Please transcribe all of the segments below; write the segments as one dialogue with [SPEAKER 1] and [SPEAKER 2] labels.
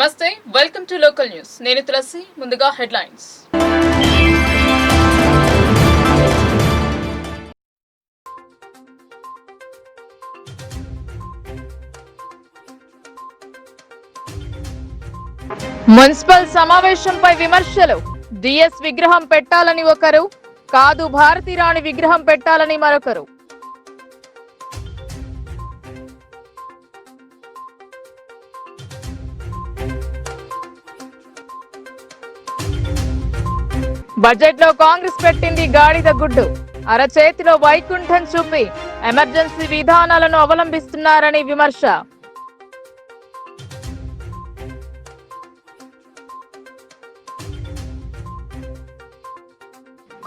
[SPEAKER 1] నమస్తే, welcome to local news. నేను తులసి. ముందుగా హెడ్లైన్స్. మున్సిపల్ సమావేశంపై విమర్శలు. డిఎస్ విగ్రహం పెట్టాలని ఒకరు, కాదు భారతీరాణి విగ్రహం పెట్టాలని మరొకరు. బడ్జెట్ లో కాంగ్రెస్ పెట్టింది గాడిద గుడ్డు. అరచేతిలో వైకుంఠం చూపి ఎమర్జెన్సీ విధానాలను అవలంబిస్తున్నారని విమర్శ.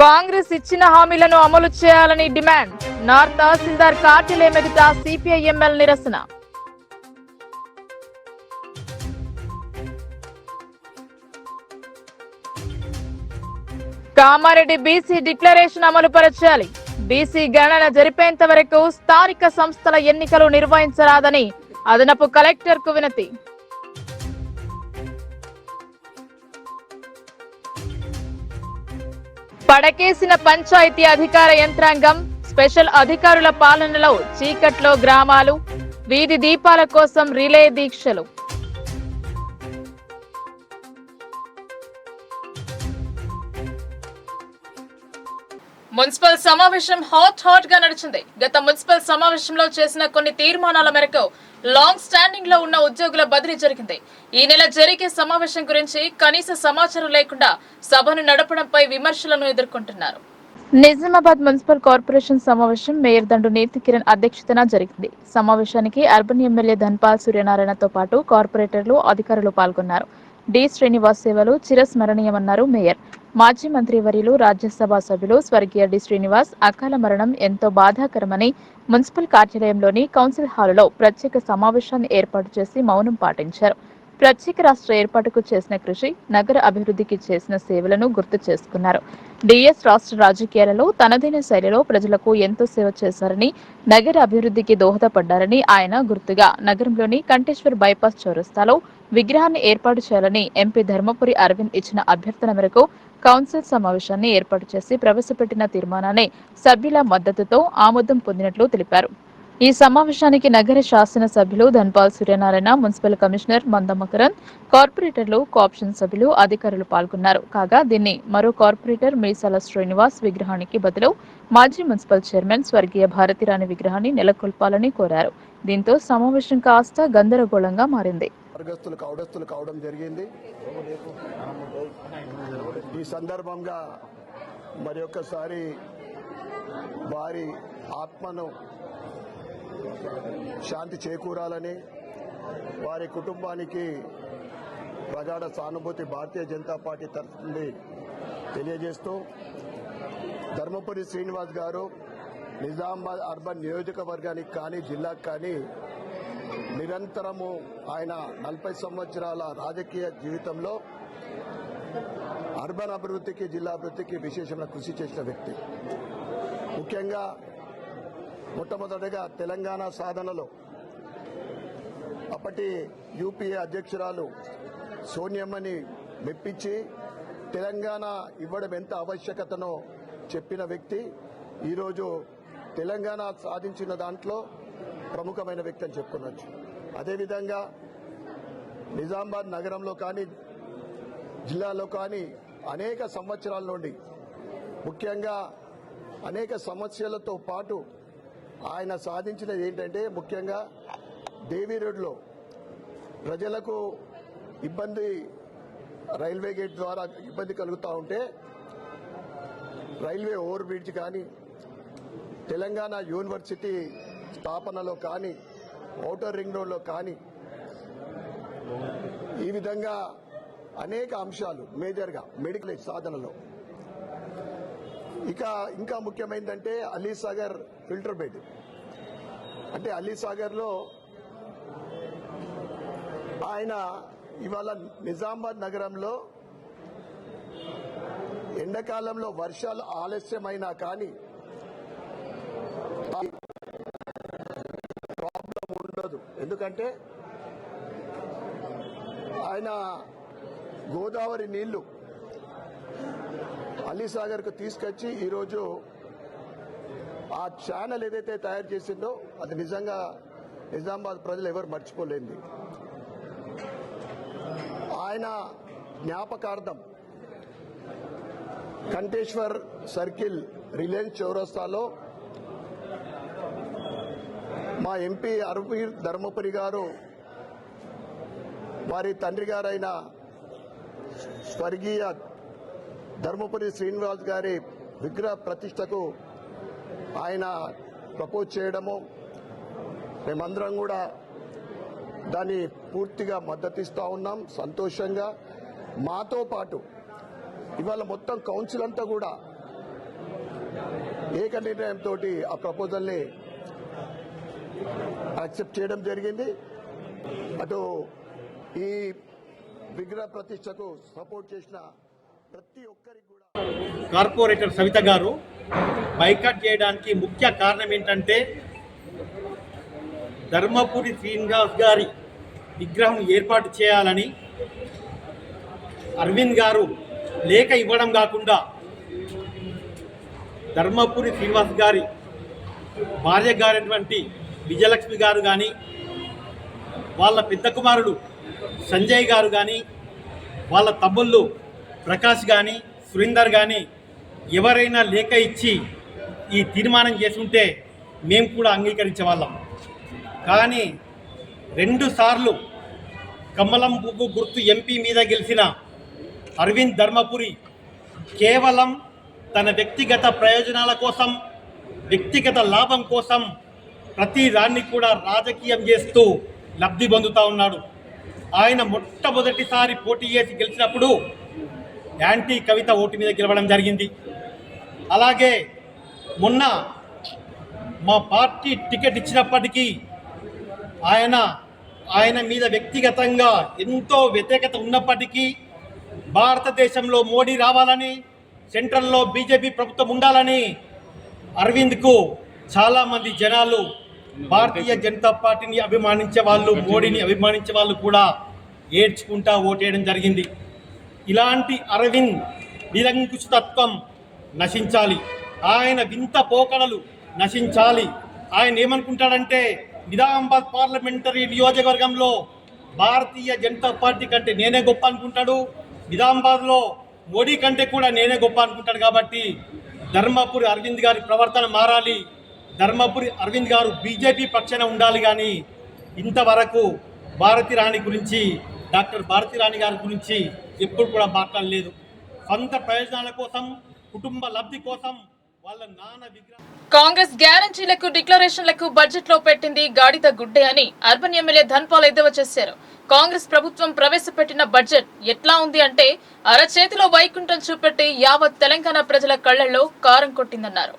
[SPEAKER 1] కాంగ్రెస్ ఇచ్చిన హామీలను అమలు చేయాలని డిమాండ్. నార్త్ తహసీల్దార్ కార్యాలయం ఎదుట సిపిఐఎంఎల్ నిరసన. కామారెడ్డి బీసీ డిక్లరేషన్ అమలు పరచాలి. బీసీ గణన జరిపేంత వరకు స్థానిక సంస్థల ఎన్నికలు నిర్వహించరాదని అదనపు కలెక్టర్ కు వినతి. పడకేసిన పంచాయతీ అధికార యంత్రాంగం. స్పెషల్ అధికారుల పాలనలో చీకట్లో గ్రామాలు. వీధి దీపాల కోసం రిలే దీక్షలు. మున్సిపల్ సమావేశం హాట్ గా నడిచింది. గత మున్సిపల్ సమావేశంలో చేసిన కొన్ని తీర్మానాల మేరకు లాంగ్ స్టాండింగ్ లో ఉన్న ఉద్యోగుల బదిలీ జరిగింది. ఈ నెల జరిగే సమావేశం గురించి కనీస సమాచారం లేకుండా సభను నడపడంపై విమర్శలను ఎదుర్కొంటున్నారు. నిజామాబాద్ మున్సిపల్ కార్పొరేషన్ సమావేశం మేయర్ దండు నీతి కిరణ్ అధ్యక్షతన జరిగింది. సమావేశానికి అర్బన్ ఎమ్మెల్యే ధన్పాల్ సూర్యనారాయణతో పాటు కార్పొరేటర్లు, అధికారులు పాల్గొన్నారు. డి శ్రీనివాస్ సేవలు చిరస్మరణీయమన్నారు మేయర్. మాజీ మంత్రి వర్యులు, రాజ్యసభ సభ్యులు స్వర్గీయ డి శ్రీనివాస్ అకాల మరణం ఎంతో బాధాకరమని మున్సిపల్ కార్యాలయంలోని కౌన్సిల్ హాలులో ప్రత్యేక సమావేశాన్ని ఏర్పాటు చేసి మౌనం పాటించారు. ప్రత్యేక రాష్ట్ర ఏర్పాటుకు చేసిన కృషి, నగర అభివృద్ధికి చేసిన సేవలను గుర్తు చేసుకున్నారు. డిఎస్ రాష్ట్ర రాజకీయాలలో తనదైన శైలిలో ప్రజలకు ఎంతో సేవ చేశారని, నగర అభివృద్ధికి దోహదపడ్డారని ఆయన గుర్తుగా నగరంలోని కంటేశ్వర్ బైపాస్ చౌరస్తాలో విగ్రహాన్ని ఏర్పాటు చేయాలని ఎంపీ ధర్మపురి అరవింద్ ఇచ్చిన అభ్యర్థన మేరకు కౌన్సిల్ సమావేశాన్ని ఏర్పాటు చేసి ప్రవేశపెట్టిన తీర్మానాన్ని సభ్యుల మద్దతుతో ఆమోదం పొందినట్లు తెలిపారు. ఈ సమావేశానికి నగర శాసన సభ్యులు ధన్పాల్ సూర్యనారాయణ, మున్సిపల్ కమిషనర్ మందమకరన్, కార్పొరేటర్లు, కోఆప్షన్ సభ్యులు, అధికారులు పాల్గొన్నారు. కాగా దీన్ని మరో కార్పొరేటర్ మీసాల శ్రీనివాస్ విగ్రహానికి బదులు మాజీ మున్సిపల్ చైర్మన్ స్వర్గీయ భారతీరాణి విగ్రహాన్ని నెలకొల్పాలని కోరారు. దీంతో సమావేశం కాస్త గందరగోళంగా మారింది.
[SPEAKER 2] కావడం జరిగింది. ఈ సందర్భంగా మరి ఒక్కసారి వారి ఆత్మను శాంతి చేకూరాలని, వారి కుటుంబానికి ప్రగాఢ సానుభూతి భారతీయ జనతా పార్టీ తరఫు నుండి తెలియజేస్తూ, ధర్మపురి శ్రీనివాస్ గారు నిజామాబాద్ అర్బన్ నియోజకవర్గానికి కానీ జిల్లాకు కానీ నిరంతరము ఆయన 40 సంవత్సరాల రాజకీయ జీవితంలో అర్బన్ అభివృద్ధికి, జిల్లా అభివృద్ధికి విశేషమైన కృషి చేసిన వ్యక్తి. ముఖ్యంగా మొట్టమొదటిగా తెలంగాణ సాధనలో అప్పటి యూపీఏ అధ్యక్షురాలు సోనియమ్మని మెప్పించి తెలంగాణ ఇవ్వడం ఎంత ఆవశ్యకతనో చెప్పిన వ్యక్తి. ఈరోజు తెలంగాణ సాధించిన దాంట్లో ప్రముఖమైన వ్యక్తి అని చెప్పుకోవచ్చు. అదేవిధంగా నిజామాబాద్ నగరంలో కానీ జిల్లాలో కానీ అనేక సంవత్సరాల నుండి ముఖ్యంగా అనేక సమస్యలతో పాటు ఆయన సాధించినది ఏంటంటే, ముఖ్యంగా దేవీ రోడ్లో ప్రజలకు ఇబ్బంది, రైల్వే గేట్ ద్వారా ఇబ్బంది కలుగుతూ ఉంటే రైల్వే ఓవర్ బ్రిడ్జ్ కానీ, తెలంగాణ యూనివర్సిటీ స్థాపనలో కానీ, ఔటర్ రింగ్ రోడ్లో కానీ, ఈ విధంగా అనేక అంశాలు మేజర్గా మెడికల్ సాధనలో. ఇంకా ముఖ్యమైనదంటే అలీసాగర్ ఫిల్టర్ బెడ్. అంటే అలీసాగర్లో ఆయన ఇవాళ నిజామాబాద్ నగరంలో ఎండాకాలంలో వర్షాలు ఆలస్యమైనా కానీ ప్రాబ్లం ఉండదు. ఎందుకంటే ఆయన గోదావరి నీళ్లు అలీసాగర్కు తీసుకొచ్చి ఈరోజు ఆ ఛానల్ ఏదైతే తయారు చేసిందో అది నిజంగా నిజామాబాద్ ప్రజలు ఎవరు మర్చిపోలేంది. ఆయన జ్ఞాపకార్థం కంటేశ్వర్ సర్కిల్ రిలయన్స్ చౌరస్తాలో మా ఎంపీ అరవీర్ ధర్మపురి గారు వారి తండ్రి గారైన స్వర్గీయ ధర్మపురి శ్రీనివాస్ గారి విగ్రహ ప్రతిష్టకు ఆయన ప్రపోజ్ చేయడము, మేమందరం కూడా దాన్ని పూర్తిగా మద్దతిస్తూ ఉన్నాం. సంతోషంగా మాతో పాటు ఇవాళ మొత్తం కౌన్సిల్ అంతా కూడా ఏక నిర్ణయంతో ఆ ప్రపోజల్ని యాక్సెప్ట్ చేయడం జరిగింది. అటు ఈ విగ్రహ ప్రతిష్టకు సపోర్ట్ చేసిన ప్రతి ఒక్కరికి కూడా
[SPEAKER 3] కార్పొరేటర్ సవిత గారు బైకాట్ చేయడానికి ముఖ్య కారణం ఏంటంటే ధర్మపురి శ్రీనివాస్ గారి విగ్రహం ఏర్పాటు చేయాలని అరవింద్ గారు లేఖ ఇవ్వడం కాకుండా ధర్మపురి శ్రీనివాస్ గారి భార్య గారైనటువంటి విజయలక్ష్మి గారు కానీ వాళ్ళ పెద్ద కుమారుడు సంజయ్ గారు కానీ వాళ్ళ తమ్ముళ్ళు ప్రకాష్ కానీ సురేందర్ కానీ ఎవరైనా లేఖ ఇచ్చి ఈ తీర్మానం చేసుంటే మేము కూడా అంగీకరించే వాళ్ళం. కానీ 2 సార్లు కమలం పువ్వు గుర్తు ఎంపీ మీద గెలిచిన అరవింద్ ధర్మపురి కేవలం తన వ్యక్తిగత ప్రయోజనాల కోసం, వ్యక్తిగత లాభం కోసం ప్రతి దాన్ని కూడా రాజకీయం చేస్తూ లబ్ధి పొందుతూ ఉన్నాడు. ఆయన మొట్టమొదటిసారి పోటీ చేసి గెలిచినప్పుడు యాంటీ కవిత ఓటు మీద గెలవడం జరిగింది. అలాగే మొన్న మా పార్టీ టికెట్ ఇచ్చినప్పటికీ ఆయన మీద వ్యక్తిగతంగా ఎంతో వ్యతిరేకత ఉన్నప్పటికీ భారతదేశంలో మోడీ రావాలని, సెంట్రల్లో బీజేపీ ప్రభుత్వం ఉండాలని అరవింద్కు చాలామంది జనాలు భారతీయ జనతా పార్టీని అభిమానించే వాళ్ళు, మోడీని అభిమానించే వాళ్ళు కూడా ఏడ్చుకుంటా ఓటేయడం జరిగింది. ఇలాంటి అరవింద్ నిరంకుశతత్వం నశించాలి, ఆయన వింత పోకడలు నశించాలి. ఆయన ఏమనుకుంటాడంటే నిజామాబాద్ పార్లమెంటరీ నియోజకవర్గంలో భారతీయ జనతా పార్టీ కంటే నేనే గొప్ప అనుకుంటాడు, నిజామాబాద్లో మోడీ కంటే కూడా నేనే గొప్ప అనుకుంటాడు. కాబట్టి ధర్మపురి అరవింద్ గారి ప్రవర్తన మారాలి, ధర్మపురి అరవింద్ గారు బీజేపీ పక్షాన ఉండాలి. కానీ ఇంతవరకు భారతీ రాణి గురించి, డాక్టర్ భారతీ రాణి గారి గురించి ఎప్పుడు కూడా మాట్లాడలేదు. సొంత ప్రయోజనాల కోసం, కుటుంబ లబ్ధి కోసం వాళ్ళ నాన్న విగ్రహం.
[SPEAKER 1] కాంగ్రెస్ గ్యారంటీలకు, డిక్లరేషన్లకు బడ్జెట్ లో పెట్టింది గాడిద గుడ్డే అని అర్బన్ ఎమ్మెల్యే ధన్పాల్ ఎద్దేవా చేశారు. కాంగ్రెస్ ప్రభుత్వం ప్రవేశపెట్టిన బడ్జెట్ ఎట్లా ఉంది అంటే అరచేతిలో వైకుంఠం చూపెట్టి యావత్ తెలంగాణ ప్రజల కళ్లల్లో కారం కొట్టిందన్నారు.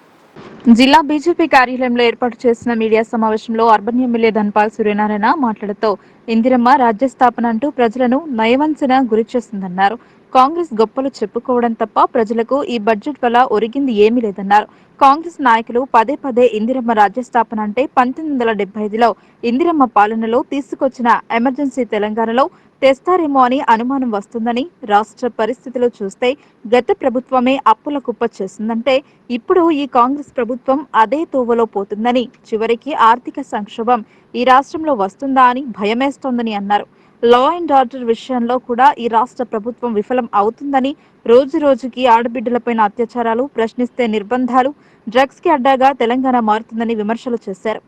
[SPEAKER 4] జిల్లా బీజేపీ కార్యాలయంలో ఏర్పాటు చేసిన మీడియా సమావేశంలో అర్బన్ ఎమ్మెల్యే ధన్పాల్ సూర్యనారాయణ మాట్లాడుతూ ఇందిరమ్మ రాజ్యస్థాపన అంటూ ప్రజలను నయవంచన గురి చేస్తుందన్నారు. కాంగ్రెస్ గొప్పలు చెప్పుకోవడం తప్ప ప్రజలకు ఈ బడ్జెట్ వల్ల ఒరిగింది ఏమీ లేదన్నారు. కాంగ్రెస్ నాయకులు పదే పదే ఇందిరమ్మ రాజ్యస్థాపన అంటే 1975లో ఇందిరమ్మ పాలనలో తీసుకొచ్చిన ఎమర్జెన్సీ తెలంగాణలో తెస్తారేమో అని అనుమానం వస్తుందని, రాష్ట్ర పరిస్థితులు చూస్తే గత ప్రభుత్వమే అప్పుల కుప్ప చేసిందంటే ఇప్పుడు ఈ కాంగ్రెస్ ప్రభుత్వం అదే తోవలో పోతుందని, చివరికి ఆర్థిక సంక్షోభం ఈ రాష్ట్రంలో వస్తుందా అని భయమేస్తోందని అన్నారు. లా అండ్ ఆర్డర్ విషయంలో కూడా ఈ రాష్ట్ర ప్రభుత్వం విఫలం అవుతుందని, రోజు రోజుకి ఆడబిడ్డలపైన అత్యాచారాలు, ప్రశ్నిస్తే నిర్బంధాలు, డ్రగ్స్ కి అడ్డాగా తెలంగాణ మారుతుందని విమర్శలు చేశారు.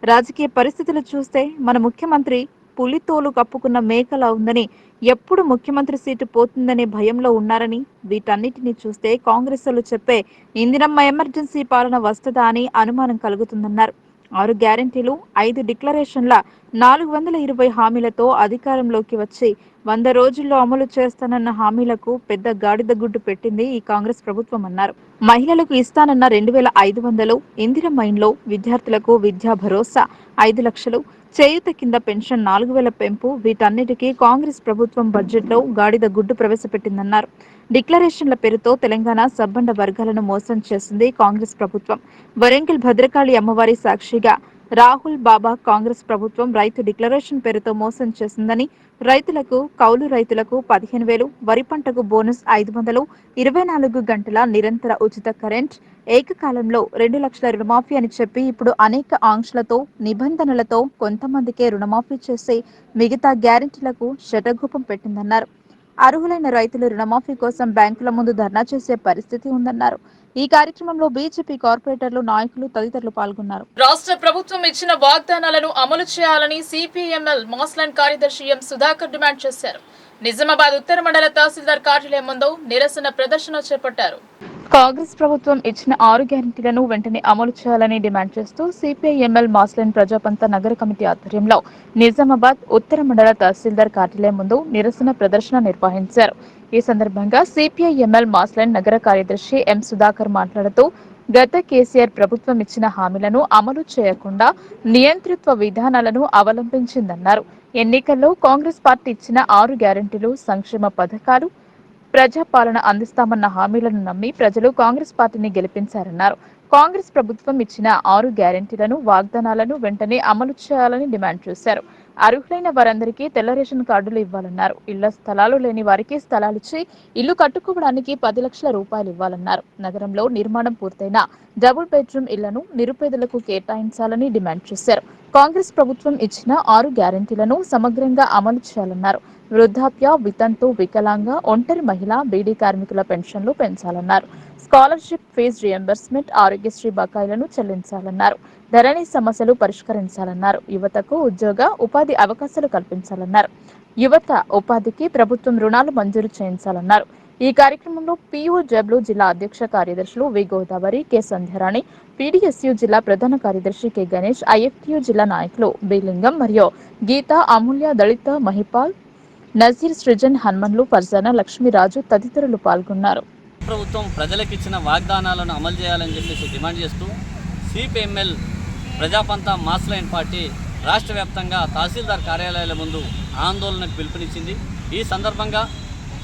[SPEAKER 4] రాజకీయ పరిస్థితులు చూస్తే మన ముఖ్యమంత్రి పులితోలు కప్పుకున్న మేకలా ఉందని, ఎప్పుడు ముఖ్యమంత్రి సీటు పోతుందనే భయంలో ఉన్నారని, వీటన్నిటిని చూస్తే కాంగ్రెస్లు చెప్పే ఇందిరమ్మ ఎమర్జెన్సీ పాలన వస్తుందా అని అనుమానం కలుగుతుందన్నారు. 6 గ్యారంటీలు, 5 డిక్లరేషన్ల, 420 హామీలతో అధికారంలోకి వచ్చి 100 రోజుల్లో అమలు చేస్తానన్న హామీలకు పెద్ద గాడిద గుడ్డు పెట్టింది ఈ కాంగ్రెస్ ప్రభుత్వం అన్నారు. మహిళలకు ఇస్తానన్న 2500, ఇందిరమ్మ ఇండ్లు, విద్యార్థులకు విద్యా భరోసా 5 లక్షలు, చేయూత కింద పెన్షన్ 4000 పెంపు, వీటన్నిటికీ కాంగ్రెస్ ప్రభుత్వం బడ్జెట్లో గాడిద గుడ్డు ప్రవేశపెట్టిందన్నారు. డిక్లరేషన్ల పేరుతో తెలంగాణ సబ్బండ వర్గాలను మోసం చేసింది కాంగ్రెస్ ప్రభుత్వం. వరంగల్ భద్రకాళి అమ్మవారి సాక్షిగా రాహుల్ బాబా కాంగ్రెస్ ప్రభుత్వం రైతు డిక్లరేషన్ పేరుతో మోసం చేసిందని, రైతులకు, కౌలు రైతులకు 15,000, వరి పంటకు బోనస్ 500, 24 గంటల నిరంతర ఉచిత కరెంట్, ఏకకాలంలో 2 లక్షల రుణమాఫీ అని చెప్పి ఇప్పుడు అనేక ఆంక్షలతో, నిబంధనలతో కొంతమందికే రుణమాఫీ చేసి మిగతా గ్యారెంటీలకు శటగూపం పెట్టిందన్నారు. అర్హులైన రైతులు రుణమాఫీ కోసం బ్యాంకుల ముందు ధర్నా చేసే పరిస్థితి ఉందన్నారు. ఈ కార్యక్రమంలో బీజేపీ కార్పొరేటర్లు, నాయకులు తదితరులు పాల్గొన్నారు.
[SPEAKER 1] రాష్ట్ర ప్రభుత్వం ఇచ్చిన వాగ్దానాలను అమలు చేయాలని సిపిఎంఎల్ మాస్లైన్ కార్యదర్శి ఎం సుధాకర్ డిమాండ్ చేశారు. నిజామాబాద్ ఉత్తర మండల తహసీల్దార్ కార్యాలయం ముందు నిరసన ప్రదర్శన చేపట్టారు. కాంగ్రెస్ ప్రభుత్వం ఇచ్చిన 6 గ్యారెంటీలను వెంటనే అమలు చేయాలని డిమాండ్ చేస్తూ సిపిఐఎంఎల్ మాస్లైన్ ప్రజాపంత నగర కమిటీ ఆధ్వర్యంలో నిజామాబాద్ ఉత్తర మండల తహసీల్దార్ కార్యాలయం ముందు నిరసన ప్రదర్శన నిర్వహించారు. ఈ సందర్భంగా సిపిఐఎంఎల్ మాస్లైన్ నగర కార్యదర్శి ఎం సుధాకర్ మాట్లాడుతూ గత కేసీఆర్ ప్రభుత్వం ఇచ్చిన హామీలను అమలు చేయకుండా నియంతృత్వ విధానాలను అవలంబించిందన్నారు. ఎన్నికల్లో కాంగ్రెస్ పార్టీ ఇచ్చిన 6 గ్యారెంటీలు, సంక్షేమ పథకాలు, ప్రజాపాలన అందిస్తామన్న హామీలను నమ్మి ప్రజలు కాంగ్రెస్ పార్టీని గెలిపించారన్నారు. కాంగ్రెస్ ప్రభుత్వం ఇచ్చిన 6 గ్యారెంటీలను, వాగ్దానాలను వెంటనే అమలు చేయాలని డిమాండ్ చేశారు. అర్హులైన వారందరికీ తెల్ల రేషన్ కార్డులు ఇవ్వాలన్నారు. ఇళ్ల స్థలాలు లేని వారికి స్థలాలిచ్చి ఇల్లు కట్టుకోవడానికి 10 లక్షల రూపాయలు ఇవ్వాలన్నారు. నగరంలో నిర్మాణం పూర్తయిన డబుల్ బెడ్రూమ్ ఇళ్లను నిరుపేదలకు కేటాయించాలని డిమాండ్ చేశారు. కాంగ్రెస్ ప్రభుత్వం ఇచ్చిన 6 గ్యారెంటీలను సమగ్రంగా అమలు చేయాలన్నారు. వృద్ధాప్య, వితంతు, వికలాంగ, ఒంటరి మహిళ, బీడీ కార్మికుల పెన్షన్లు పెంచాలన్నారు. స్కాలర్షిప్, ఫీజు రియంబర్స్మెంట్, ఆరోగ్యశ్రీ బకాయిలను చెల్లించాలన్నారు. ధరణి సమస్యలు పరిష్కరించాలన్నారు. యువతకు ఉద్యోగ, ఉపాధి అవకాశాలు కల్పించాలన్నారు. యువత ఉపాధికి ప్రభుత్వం రుణాలు మంజూరు చేయించాలన్నారు. ఈ కార్యక్రమంలో పియుజబ్లు జిల్లా అధ్యక్ష కార్యదర్శులు వి గోదావరి, కె సంధ్యారాణి, పీడీఎస్యు జిల్లా ప్రధాన కార్యదర్శి కె గణేష్, ఐఎఫ్టియు జిల్లా నాయకులు బి లింగం మరియు గీత, అమూల్య, దళిత, మహిపాల్, నజీర్, సృజన్, హన్మన్లు, ఫర్జానా, లక్ష్మీరాజు తదితరులు పాల్గొన్నారు.
[SPEAKER 5] ప్రభుత్వం ప్రజలకు ఇచ్చిన వాగ్దానాలను అమలు చేయాలని చెప్పేసి డిమాండ్ చేస్తూ సిపిఎంఎల్ ప్రజాపంత మాస్లైన్ పార్టీ రాష్ట్ర వ్యాప్తంగా తహసీల్దార్ కార్యాలయాల ముందు ఆందోళనకు పిలుపునిచ్చింది. ఈ సందర్భంగా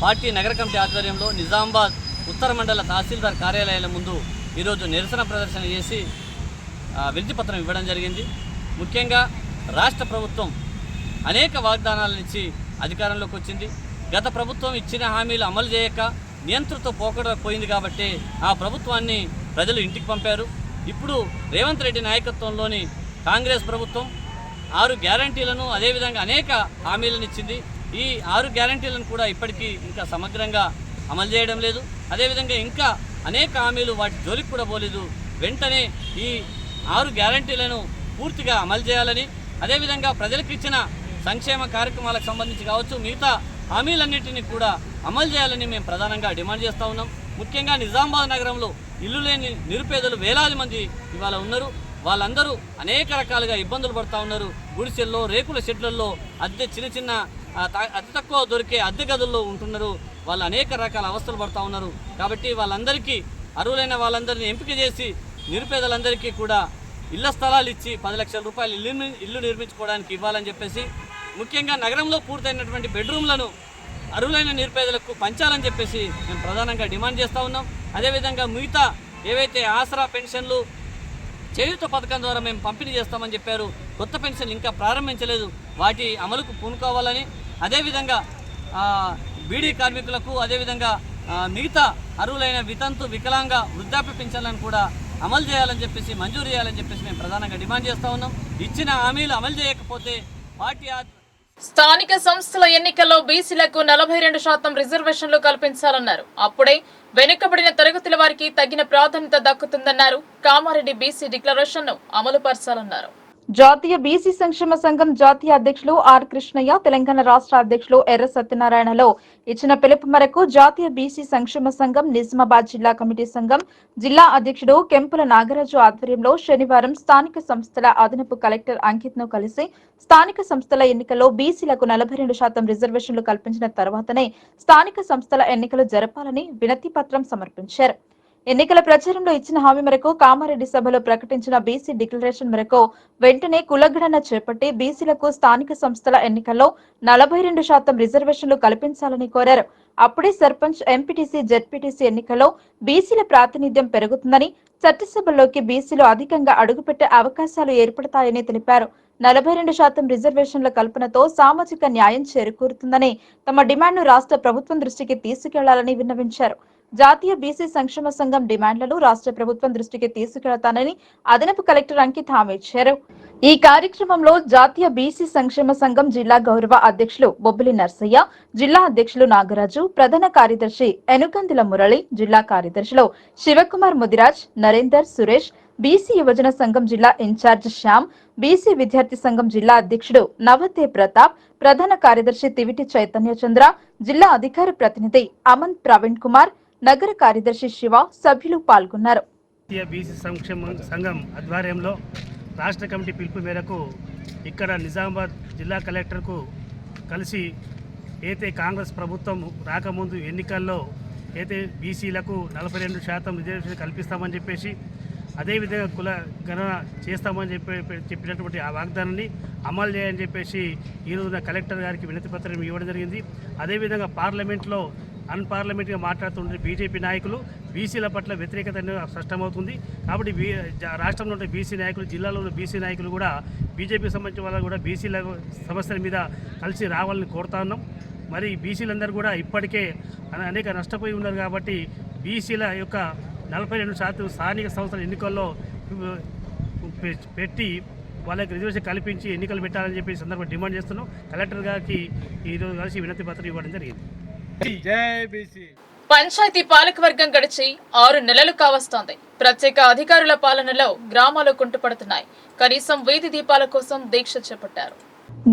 [SPEAKER 5] పార్టీ నగర కమిటీ ఆధ్వర్యంలో నిజామాబాద్ ఉత్తర మండల తహసీల్దార్ కార్యాలయాల ముందు ఈరోజు నిరసన ప్రదర్శన చేసి వినతిపత్రం ఇవ్వడం జరిగింది. ముఖ్యంగా రాష్ట్ర ప్రభుత్వం అనేక వాగ్దానాలను ఇచ్చి అధికారంలోకి వచ్చింది. గత ప్రభుత్వం ఇచ్చిన హామీలు అమలు చేయక నియంత్రణతో పోయింది కాబట్టి ఆ ప్రభుత్వాన్ని ప్రజలు ఇంటికి పంపారు. ఇప్పుడు రేవంత్ రెడ్డి నాయకత్వంలోని కాంగ్రెస్ ప్రభుత్వం 6 గ్యారంటీలను, అదేవిధంగా అనేక హామీలను ఇచ్చింది. ఈ 6 గ్యారంటీలను కూడా ఇప్పటికీ ఇంకా సమగ్రంగా అమలు చేయడం లేదు. అదేవిధంగా ఇంకా అనేక హామీలు వాటి జోలికి కూడా పోలేదు. వెంటనే ఈ 6 గ్యారంటీలను పూర్తిగా అమలు చేయాలని, అదేవిధంగా ప్రజలకు ఇచ్చిన సంక్షేమ కార్యక్రమాలకు సంబంధించి కావచ్చు, మిగతా హామీలన్నింటినీ కూడా అమలు చేయాలని మేము ప్రధానంగా డిమాండ్ చేస్తూ ఉన్నాం. ముఖ్యంగా నిజామాబాద్ నగరంలో ఇల్లు లేని నిరుపేదలు వేలాది మంది ఇవాళ ఉన్నారు. వాళ్ళందరూ అనేక రకాలుగా ఇబ్బందులు పడుతూ ఉన్నారు. గుడిసెల్లో, రేకుల షెడ్లలో, చిన్న అతి తక్కువ దొరికే అద్దె గదుల్లో ఉంటున్నారు. వాళ్ళు అనేక రకాల అవస్థలు పడుతూ ఉన్నారు. కాబట్టి వాళ్ళందరికీ, అర్హులైన వాళ్ళందరినీ ఎంపిక చేసి నిరుపేదలందరికీ కూడా ఇళ్ల స్థలాలు ఇచ్చి 10 లక్షల రూపాయలు ఇల్లు నిర్మించుకోవడానికి ఇవ్వాలని చెప్పేసి, ముఖ్యంగా నగరంలో పూర్తయినటువంటి బెడ్రూమ్లను అర్హులైన నిరుపేదలకు పంచాలని చెప్పేసి మేము ప్రధానంగా డిమాండ్ చేస్తూ ఉన్నాం. అదేవిధంగా మిగతా ఏవైతే ఆసరా పెన్షన్లు, చేయూత పథకం ద్వారా మేము పంపిణీ చేస్తామని చెప్పారు. కొత్త పెన్షన్లు ఇంకా ప్రారంభించలేదు. వాటి అమలుకు పూనుకోవాలని, అదేవిధంగా బీడీ కార్మికులకు, అదేవిధంగా మిగతా అర్హులైన వితంతు, వికలాంగ, వృద్ధాప్య పెన్షన్లను కూడా అమలు చేయాలని చెప్పేసి, మంజూరు చేయాలని చెప్పేసి మేము ప్రధానంగా డిమాండ్ చేస్తూ ఉన్నాం. ఇచ్చిన హామీలు అమలు చేయకపోతే పార్టీ
[SPEAKER 1] స్థానిక సంస్థల ఎన్నికల్లో బీసీలకు 42% రిజర్వేషన్లు కల్పించాలన్నారు. అప్పుడే వెనుకబడిన తరగతుల వారికి తగిన ప్రాధాన్యత దక్కుతుందన్నారు. కామారెడ్డి బీసీ డిక్లరేషన్ ను అమలు పరచాలన్నారు. జాతీయ బీసీ సంక్షేమ సంఘం జాతీయ అధ్యక్షులు ఆర్ కృష్ణయ్య, తెలంగాణ రాష్ట్ర అధ్యక్షులు ఎర్ర సత్యనారాయణలో ఇచ్చిన పిలుపు మేరకు జాతీయ బీసీ సంక్షేమ సంఘం నిజామాబాద్ జిల్లా కమిటీ సంఘం జిల్లా అధ్యక్షుడు కెంపుల నాగరాజు ఆధ్వర్యంలో శనివారం స్థానిక సంస్థల అదనపు కలెక్టర్ అంకిత్ ను కలిసి స్థానిక సంస్థల ఎన్నికల్లో బీసీలకు 42% రిజర్వేషన్లు కల్పించిన తర్వాతనే స్థానిక సంస్థల ఎన్నికలు జరపాలని వినతి పత్రం సమర్పించారు. ఎన్నికల ప్రచారంలో ఇచ్చిన హామీ మేరకు కామారెడ్డి సభలో ప్రకటించిన బీసీ డిక్లరేషన్ మేరకు వెంటనే కులగణన చేపట్టి బీసీలకు స్థానిక సంస్థల ఎన్నికల్లో 42% రిజర్వేషన్లు కల్పించాలని కోరారు.
[SPEAKER 4] అప్పుడే సర్పంచ్, ఎంపీటీసీ, జెడ్పీటీసీ ఎన్నికల్లో బీసీల ప్రాతినిధ్యం పెరుగుతుందని, చట్టసభల్లోకి బీసీలు అధికంగా అడుగుపెట్టే అవకాశాలు ఏర్పడతాయని తెలిపారు. 42% రిజర్వేషన్ల కల్పనతో సామాజిక న్యాయం చేకూరుతుందని, తమ డిమాండ్ను రాష్ట్ర ప్రభుత్వం దృష్టికి తీసుకెళ్లాలని విన్నవించారు. జాతీయ బీసీ సంక్షేమ సంఘం డిమాండ్లను రాష్ట్ర ప్రభుత్వం దృష్టికి తీసుకెళ్తానని అదనపు కలెక్టర్ అంకిత్ హామీ ఇచ్చారు. ఈ కార్యక్రమంలో జాతీయ బీసీ సంక్షేమ సంఘం జిల్లా గౌరవ అధ్యక్షులు బొబ్బిలి నర్సయ్య, జిల్లా అధ్యక్షులు నాగరాజు, ప్రధాన కార్యదర్శి ఎనుగందుల మురళి, జిల్లా కార్యదర్శులు శివకుమార్ ముదిరాజ్, నరేందర్, సురేష్, బీసీ యువజన సంఘం జిల్లా ఇన్ఛార్జ్ శ్యామ్, బీసీ విద్యార్థి సంఘం జిల్లా అధ్యక్షుడు నవతే ప్రతాప్, ప్రధాన కార్యదర్శి తివిటి చైతన్య చంద్ర, జిల్లా అధికార ప్రతినిధి అమన్ ప్రవీణ్ కుమార్, నగర కార్యదర్శి శివ, సభ్యులు పాల్గొన్నారు.
[SPEAKER 6] బీసీ సంక్షేమ సంఘం ఆధ్వర్యంలో రాష్ట్ర కమిటీ పిలుపు మేరకు ఇక్కడ నిజామాబాద్ జిల్లా కలెక్టర్కు కలిసి అయితే కాంగ్రెస్ ప్రభుత్వం రాకముందు ఎన్నికల్లో అయితే బీసీలకు 42% రిజర్వేషన్ కల్పిస్తామని చెప్పేసి, అదేవిధంగా కుల గణన చేస్తామని చెప్పినటువంటి ఆ వాగ్దానాన్ని అమలు చేయని చెప్పేసి ఈరోజు కలెక్టర్ గారికి వినతి పత్రం ఇవ్వడం జరిగింది. అదేవిధంగా పార్లమెంట్లో అన్పార్లమెంట్గా మాట్లాడుతుంటే బీజేపీ నాయకులు బీసీల పట్ల వ్యతిరేకత స్పష్టమవుతుంది. కాబట్టి రాష్ట్రంలో ఉన్న బీసీ నాయకులు, జిల్లాలో ఉన్న బీసీ నాయకులు కూడా బీజేపీకి సంబంధించిన వాళ్ళు కూడా బీసీల సమస్యల మీద కలిసి రావాలని కోరుతా ఉన్నాం. మరి బీసీలందరూ కూడా ఇప్పటికే అనేక నష్టపోయి ఉన్నారు. కాబట్టి బీసీల యొక్క 42% స్థానిక సంస్థల ఎన్నికల్లో పెట్టి వాళ్ళకి రిజర్వేషన్ కల్పించి ఎన్నికలు పెట్టాలని చెప్పి సందర్భంగా డిమాండ్ చేస్తున్నాం. కలెక్టర్ గారికి ఈరోజు కలిసి వినతి పత్రం ఇవ్వడం జరిగింది.
[SPEAKER 1] పంచాయతీ పాలకవర్గం గడిచి 6 నెలలు కావస్తోంది. ప్రత్యేక అధికారుల పాలనలో గ్రామాలు కుంటుపడుతున్నాయి. కనీసం వీధి దీపాల కోసం దీక్ష చేపట్టారు.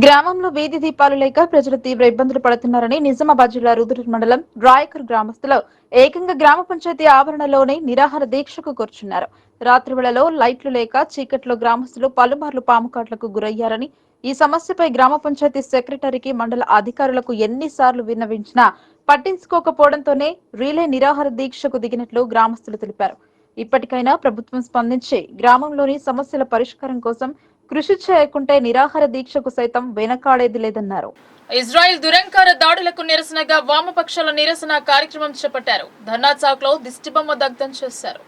[SPEAKER 4] గ్రామంలో వీధి దీపాలు లేక ప్రజలు తీవ్ర ఇబ్బందులు పడుతున్నారని నిజామాబాద్ జిల్లా రుదురు మండలం రాయకర్ గ్రామస్తులు ఏకంగా గ్రామ పంచాయతీ ఆవరణలోనే నిరాహార దీక్షకు కూర్చున్నారు. రాత్రి వేళలో లైట్లు లేక చీకట్లో గ్రామస్తులు పలుమార్లు పాముకాట్లకు గురయ్యారని, ఈ సమస్యపై గ్రామ పంచాయతీ సెక్రటరీకి, మండల అధికారులకు ఎన్నిసార్లు విన్నవించినా పట్టించుకోకపోవడంతోనే రీలే నిరాహార దీక్షకు దిగినట్లు గ్రామస్తులు తెలిపారు. ఇప్పటికైనా ప్రభుత్వం స్పందించి గ్రామంలోని సమస్యల పరిష్కారం కోసం కృషి చేయకుంటే నిరాహార దీక్షకు సైతం వెనకాడేది లేదన్నారు.
[SPEAKER 1] ఇజ్రాయెల్ దురంకార దాడులకు నిరసనగా వామపక్షాల నిరసన కార్యక్రమం చేపట్టారు. ధర్నా చౌక్ లో దిష్టిబొమ్మ దగ్ధం చేశారు.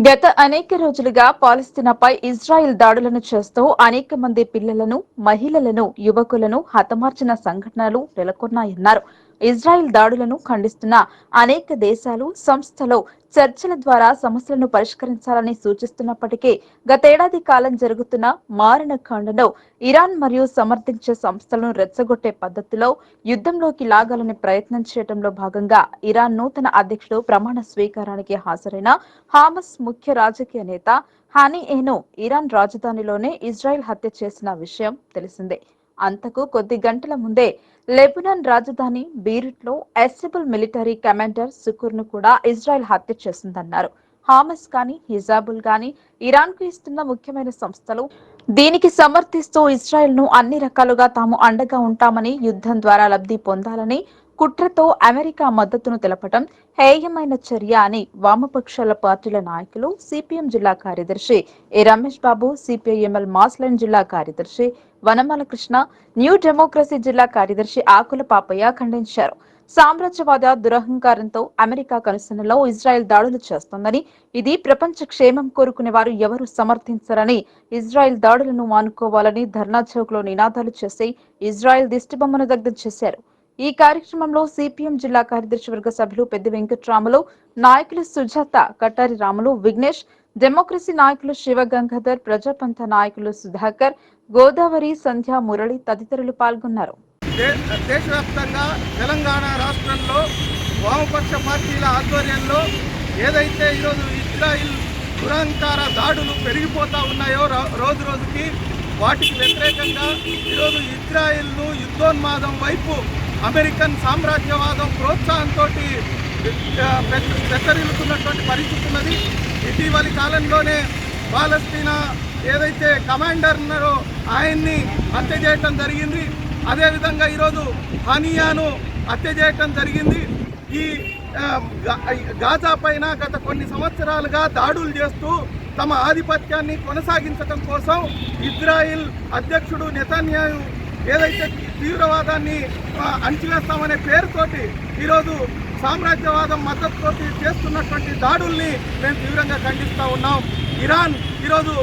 [SPEAKER 4] గత అనేక రోజులుగా పాలస్తీనాపై ఇజ్రాయెల్ దాడులను చేస్తూ అనేక మంది పిల్లలను, మహిళలను, యువకులను హతమార్చిన సంఘటనలు నెలకొన్నాయన్నారు. ఇజ్రాయెల్ దాడులను ఖండిస్తున్న అనేక దేశాలు, సంస్థలు చర్చల ద్వారా సమస్యలను పరిష్కరించాలని సూచిస్తున్నప్పటికీ గతేడాది కాలం జరుగుతున్న మారణకాండను ఇరాన్ మరియు సమర్థించే సంస్థలను రెచ్చగొట్టే పద్ధతిలో యుద్ధంలోకి లాగాలని ప్రయత్నం చేయడంలో భాగంగా ఇరాన్ నూతన అధ్యక్షుడు ప్రమాణ స్వీకారానికి హాజరైన హామస్ ముఖ్య రాజకీయ నేత హానీయేను ఇరాన్ రాజధానిలోనే ఇజ్రాయెల్ హత్య చేసిన విషయం తెలిసిందే. అంతకు కొద్ది గంటల ముందే లెబనాన్ రాజధాని బీరుట్లో ఎస్సెబుల్ మిలిటరీ కమాండర్ సుకూర్ ను కూడా ఇజ్రాయెల్ హత్య చేసిందన్నారు. హామస్ గాని, హిజాబుల్ గాని ఇరాన్ కు ఇస్తున్న ముఖ్యమైన సంస్థలు. దీనికి సమర్థిస్తూ ఇజ్రాయెల్ ను అన్ని రకాలుగా తాము అండగా ఉంటామని, యుద్ధం ద్వారా లబ్ధి పొందాలని కుట్రతో అమెరికా మద్దతును తెలపడం హేయమైన చర్య అని వామపక్షాల పార్టీల నాయకులు, సిపిఎం జిల్లా కార్యదర్శి ఏ రమేష్ బాబు, సిపిఐఎంఎల్ మాస్లైన్ జిల్లా కార్యదర్శి వనమాల కృష్ణ, న్యూ డెమోక్రసీ జిల్లా కార్యదర్శి ఆకుల పాపయ్య ఖండించారు. సామ్రాజ్యవాద దురహంకారంతో అమెరికా కనుసన్నలో ఇజ్రాయెల్ దాడులు చేస్తోందని, ఇది ప్రపంచ క్షేమం కోరుకునే వారు ఎవరు సమర్థించరని, ఇజ్రాయెల్ దాడులను మానుకోవాలని ధర్నా చౌక్ లో నినాదాలు చేసి ఇజ్రాయెల్ దిష్టిబొమ్మను దగ్ధం చేశారు. ఈ కార్యక్రమంలో సిపిఎం జిల్లా కార్యదర్శి వర్గ సభ్యులు పెద్ది వెంకట్రాములు, నాయకులు సుజాత, కట్టారి రాములు, విఘ్నేష్, డెమోక్రసీ నాయకులు శివ గంగాధర్, ప్రజాపంథ నాయకులు సుధాకర్, గోదావరి, సంధ్య, మురళి తదితరులు పాల్గొన్నారు.
[SPEAKER 7] దేశవ్యాప్తంగా తెలంగాణ రాష్ట్రంలో వామపక్ష పార్టీల ఆధ్వర్యంలో ఏదైతే ఈరోజు ఇజ్రాయిల్ దురహంకార దాడులు పెరిగిపోతా ఉన్నాయో రోజు రోజుకి, వాటికి వ్యతిరేకంగా ఈరోజు ఇజ్రాయిల్ను యుద్ధోన్మాదం వైపు అమెరికన్ సామ్రాజ్యవాదం ప్రోత్సాహంతో పెద్దరిల్లుతున్నటువంటి పరిస్థితి ఉన్నది. ఇటీవలి కాలంలోనే పాలస్తీనా ఏదైతే కమాండర్ ఉన్నారో ఆయన్ని హత్య చేయటం జరిగింది. అదేవిధంగా ఈరోజు హనియాను హత్య చేయటం జరిగింది. ఈ గాజా పైన గత కొన్ని సంవత్సరాలుగా దాడులు చేస్తూ తమ ఆధిపత్యాన్ని కొనసాగించడం కోసం ఇజ్రాయిల్ అధ్యక్షుడు నెతన్యాహు ఏదైతే తీవ్రవాదాన్ని అణచివేస్తామనే పేరుతోటి ఈరోజు సామ్రాజ్యవాదం మద్దతుతోటి చేస్తున్నటువంటి దాడుల్ని మేము తీవ్రంగా ఖండిస్తూ ఉన్నాం. ఈరోజు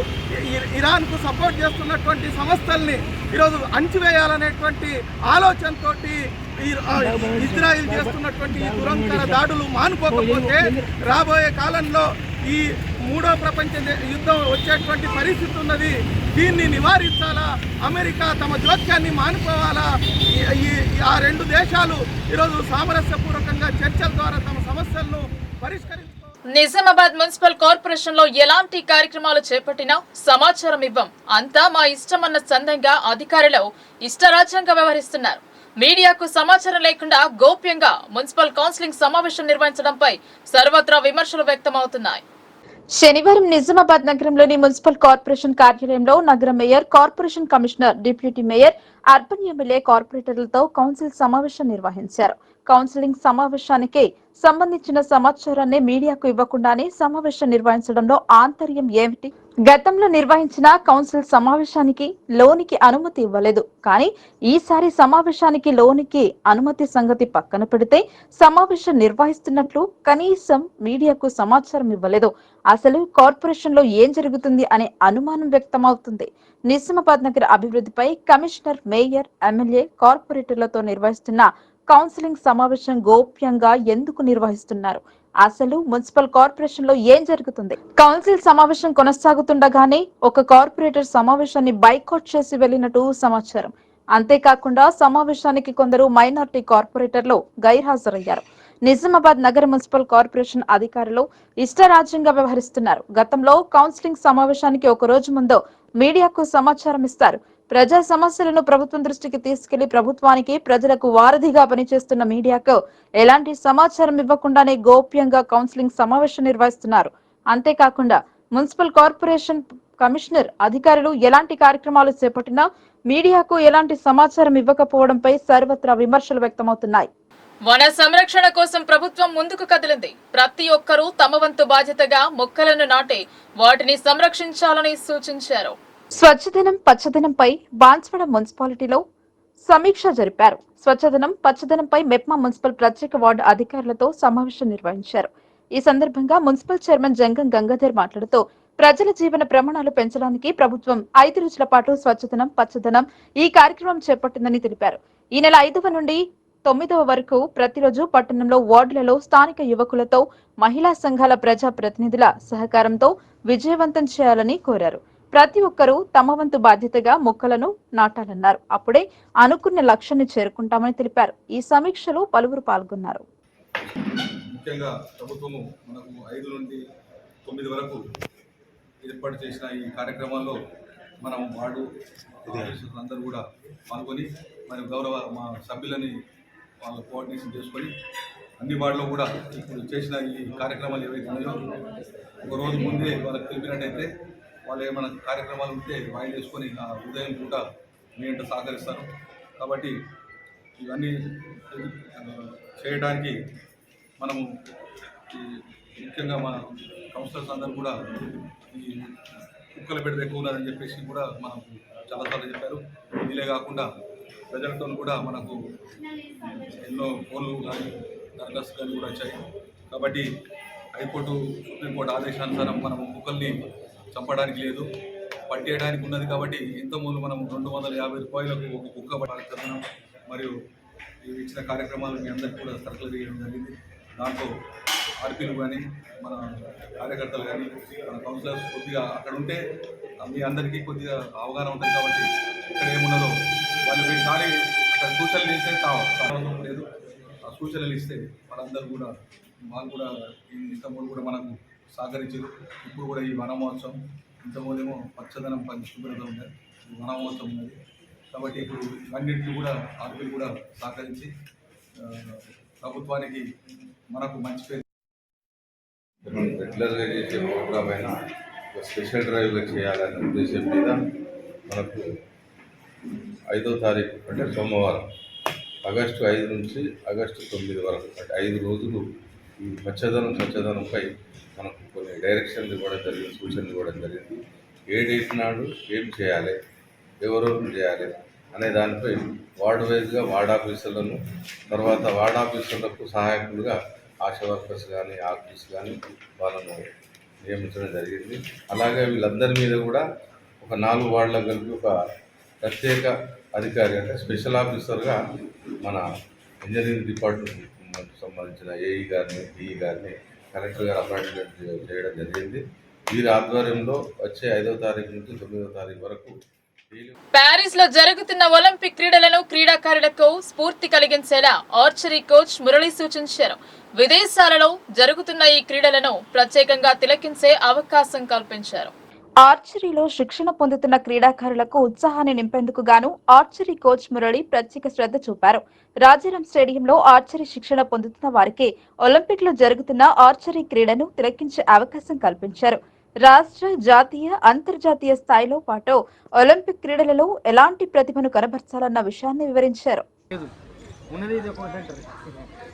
[SPEAKER 7] ఇరాన్కు సపోర్ట్ చేస్తున్నటువంటి సంస్థల్ని ఈరోజు అణచివేయాలనేటువంటి ఆలోచనతోటి ఇజ్రాయిల్ చేస్తున్నటువంటి ఈ దురంకర దాడులు మానుకోకపోతే రాబోయే కాలంలో ఈ మూడో ప్రపంచ యుద్ధం వచ్చేటువంటి పరిస్థితి ఉన్నది. దీన్ని నివారించాలా, అమెరికా తమ జోక్యాన్ని మానుకోవాలా, ఆ రెండు దేశాలు ఈరోజు సామరస్యపూర్వకంగా చర్చల ద్వారా తమ సమస్యలను పరిష్కరించుకోవాలి.
[SPEAKER 1] నిజామాబాద్ మున్సిపల్ కార్పొరేషన్ లో ఎలాంటి కార్యక్రమాలు చేపట్టినా సమాచారం ఇవ్వం, అంతా మా ఇష్టమన్న సందంగా అధికారులు ఇష్టరాజ్యంగా వ్యవహరిస్తున్నారు. మీడియాకు సమాచారం లేకుండా గోప్యంగా మున్సిపల్ కౌన్సిలింగ్ సమావేశం నిర్వహించడంపై సర్వత్రా విమర్శలు వ్యక్తమవుతున్నాయి.
[SPEAKER 4] శనివారం నిజామాబాద్ నగరంలోని మున్సిపల్ కార్పొరేషన్ కార్యాలయంలో నగర mayor, corporation commissioner, deputy mayor, urban MLA, కార్పొరేటర్లతో కౌన్సిల్ సమావేశం నిర్వహించారు. కౌన్సిలింగ్ సమావేశానికి సంబంధించిన సమాచారాన్ని మీడియాకు ఇవ్వకుండానే సమావేశం నిర్వహించడంలో ఆంతర్యం ఏమిటి? గతంలో నిర్వహించిన కౌన్సిల్ సమావేశానికి లోనికి అనుమతి ఇవ్వలేదు, కానీ ఈసారి సమావేశానికి లోనికి అనుమతి సంగతి పక్కన పెడితే సమావేశం నిర్వహిస్తున్నట్లు కనీసం మీడియాకు సమాచారం ఇవ్వలేదు. అసలు కార్పొరేషన్ లో ఏం జరుగుతుంది అనే అనుమానం వ్యక్తమవుతుంది. నిజామాబాద్ నగర అభివృద్ధిపై కమిషనర్, మేయర్, ఎమ్మెల్యే, కార్పొరేటర్లతో నిర్వహిస్తున్న కౌన్సిలింగ్ సమావేశం గోప్యంగా ఎందుకు నిర్వహిస్తున్నారు? అసలు మున్సిపల్ కార్పొరేషన్ లో ఏం జరుగుతుంది? కౌన్సిల్ సమావేశం కొనసాగుతుండగానే ఒక కార్పొరేటర్ సమావేశాన్ని బైకాట్ చేసి వెళ్లినట్టు సమాచారం. అంతేకాకుండా సమావేశానికి కొందరు మైనారిటీ కార్పొరేటర్లు గైర్హాజరయ్యారు. నిజామాబాద్ నగర మున్సిపల్ కార్పొరేషన్ అధికారులు ఇష్టరాజ్యంగా వ్యవహరిస్తున్నారు. గతంలో కౌన్సిలింగ్ సమావేశానికి ఒక రోజు ముందు మీడియాకు సమాచారం ఇస్తారు. ప్రజా సమస్యలను ప్రభుత్వం దృష్టికి తీసుకెళ్లి ప్రభుత్వానికి, ప్రజలకు వారధిగా పనిచేస్తున్న మీడియాకు ఎలాంటి సమాచారం ఇవ్వకుండానే గోప్యంగా కౌన్సిలింగ్ సమావేశం నిర్వహిస్తున్నారు. అంతేకాకుండా మున్సిపల్ కార్పొరేషన్ కమిషనర్, అధికారులు ఎలాంటి కార్యక్రమాలు చేపట్టినా మీడియాకు ఎలాంటి సమాచారం ఇవ్వకపోవడంపై సర్వత్రా విమర్శలు వ్యక్తమవుతున్నాయి.
[SPEAKER 1] వన సంరక్షణ కోసం ప్రభుత్వం ముందుకు కదిలింది. ప్రతి ఒక్కరూ తమ వంతు బాధ్యతగా మొక్కలను నాటి వాటిని సంరక్షించాలని సూచించారు.
[SPEAKER 4] స్వచ్ఛదనం పచ్చదనంపై బాన్స్వాడ మున్సిపాలిటీలో సమీక్ష జరిపారు. స్వచ్ఛదనం పచ్చదనంపై మెప్మా మున్సిపల్ ప్రత్యేక వార్డు అధికారులతో సమావేశం నిర్వహించారు. ఈ సందర్భంగా మున్సిపల్ చైర్మన్ జంగం గంగాధర్ మాట్లాడుతూ ప్రజల జీవన ప్రమాణాలు పెంచడానికి ప్రభుత్వం 5 రోజుల పాటు స్వచ్ఛదనం పచ్చదనం ఈ కార్యక్రమం చేపట్టిందని తెలిపారు. ఈ నెల 5వ నుండి 9వ వరకు ప్రతిరోజు పట్టణంలో వార్డులలో స్థానిక యువకులతో, మహిళా సంఘాల ప్రజా ప్రతినిధుల సహకారంతో విజయవంతం చేయాలని కోరారు. ప్రతి ఒక్కరూ తమ వంతు బాధ్యతగా మొక్కలను నాటాలన్నారు. అప్పుడే అనుకున్న లక్ష్యాన్ని చేరుకుంటామని తెలిపారు. ఈ సమీక్షలో పలువురు పాల్గొన్నారు.
[SPEAKER 8] ముఖ్యంగా ప్రభుత్వము మనకు 5 నుండి 9 వరకు ఏర్పాటు చేసిన ఈ కార్యక్రమాల్లో మనం వార్డు అందరూ కూడా పాల్గొని మరి గౌరవ మా సభ్యులని వాళ్ళ కోఆర్డినేషన్ చేసుకొని అన్ని వార్డులో కూడా ఇప్పుడు చేసిన ఈ కార్యక్రమాలు ఏవైతే ఉన్నాయో ఒక రోజు ముందే వాళ్ళకి తెలిపినట్టయితే వాళ్ళు ఏమైనా కార్యక్రమాలు ఉంటే వాయిదా వేసుకొని ఆ ఉదయం పూట మీ ఇంట సహకరిస్తారు. కాబట్టి ఇవన్నీ చేయడానికి మనము ముఖ్యంగా మన కౌన్సిలర్స్ అందరూ కూడా ఈ కుక్కల బెడద ఎక్కువ ఉన్నదని చెప్పేసి కూడా మనకు చాలాసార్లు చెప్పారు. ఇదే కాకుండా ప్రజలతో కూడా మనకు ఎన్నో ఫోన్లు కానీ దరఖాస్తు కానీ కూడా వచ్చాయి. కాబట్టి హైకోర్టు, సుప్రీంకోర్టు ఆదేశానుసారం మనము కుక్కల్ని చంపడానికి లేదు, పట్టేయడానికి ఉన్నది. కాబట్టి ఇంతకుముందు మనం 250 రూపాయలకు ఒక కుక్క పట్టుతున్నాం. మరియు ఇచ్చిన కార్యక్రమాలు మీ అందరికీ కూడా సర్కులర్ చేయడం జరిగింది. దాంట్లో ఆర్పీలు కానీ మన కార్యకర్తలు కానీ మన కౌన్సిలర్స్ కొద్దిగా అక్కడ ఉంటే మీ అందరికీ కొద్దిగా అవగాహన ఉంటుంది. కాబట్టి ఇక్కడ ఏమున్నదో వాళ్ళు మీరు ఖాళీ అక్కడ సూచనలు ఇస్తే కావడం లేదు. ఆ సూచనలు ఇస్తే వాళ్ళందరూ కూడా వాళ్ళు కూడా ఇంతకుముందు కూడా మనకు సహకరించారు. ఇప్పుడు కూడా ఈ వన మహోత్సవం, ఇంతకుముందేమో పచ్చదనం శుభ్రత ఉంది, వన మహోత్సవం ఉన్నది. కాబట్టి ఇప్పుడు అన్నింటినీ కూడా ఆర్పీలు కూడా సహకరించి ప్రభుత్వానికి మనకు మంచి పేరు.
[SPEAKER 9] మనం రెగ్యులర్గా చేసే ప్రోగ్రామ్ అయినా ఒక స్పెషల్ డ్రైవ్గా చేయాలనే ఉద్దేశం మీద మనకు 5వ తారీఖు అంటే సోమవారం ఆగస్టు 5 నుంచి ఆగస్టు 9 వరకు అంటే 5 రోజులు ఈ స్వచ్ఛదనంపై మనకు కొన్ని డైరెక్షన్లు ఇవ్వడం జరిగింది, సూచనలు ఇవ్వడం జరిగింది. ఏ డేట్ నాడు ఏం చేయాలి, ఎవరెవరు చేయాలి అనే దానిపై వార్డు వైజ్గా వార్డ్ ఆఫీసర్లను, తర్వాత వార్డ్ ఆఫీసర్లకు సహాయకులుగా ఆశా వర్కర్స్ కానీ ఆఫీస్ కానీ వాళ్ళను నియమించడం జరిగింది. అలాగే వీళ్ళందరి మీద కూడా ఒక 4 వార్డులకు కలిపి ఒక ప్రత్యేక అధికారి అంటే స్పెషల్ ఆఫీసర్గా మన ఇంజనీరింగ్ డిపార్ట్మెంట్ సంబంధించిన ఏఈ గారిని, డిఈ గారిని కలెక్టర్ గారు అపాయింట్మెంట్ చేయడం జరిగింది. వీరి ఆధ్వర్యంలో వచ్చే 5వ తారీఖు నుంచి 9వ తారీఖు వరకు
[SPEAKER 1] ప్యారిస్ లో జరుగుతున్న ఒలింపిక్ క్రీడలను క్రీడాకారులకు స్ఫూర్తి కలిగించేలా ఆర్చరీ కోచ్ మురళి సూచించారు. విదేశాలలో జరుగుతున్న ఈ క్రీడలను ప్రత్యేకంగా తిలకించే అవకాశం కల్పించారు.
[SPEAKER 4] ఆర్చరీలో శిక్షణ పొందుతున్న క్రీడాకారులకు ఉత్సాహాన్ని నింపేందుకు గాను ఆర్చరీ కోచ్ మురళి ప్రత్యేక శ్రద్ధ చూపారు. రాజారాం స్టేడియంలో ఆర్చరీ శిక్షణ పొందుతున్న వారికి ఒలింపిక్ లో జరుగుతున్న ఆర్చరీ క్రీడను తిలకించే అవకాశం కల్పించారు. రాష్ట్ర, జాతీయ, అంతర్జాతీయ స్థాయిలో పాటు ఒలింపిక్ క్రీడలలో ఎలాంటి ప్రతిభను కనబర్చాలన్న విషయాన్ని వివరించారు.
[SPEAKER 10] ఉన్నది ఇది ఒక సెంటర్,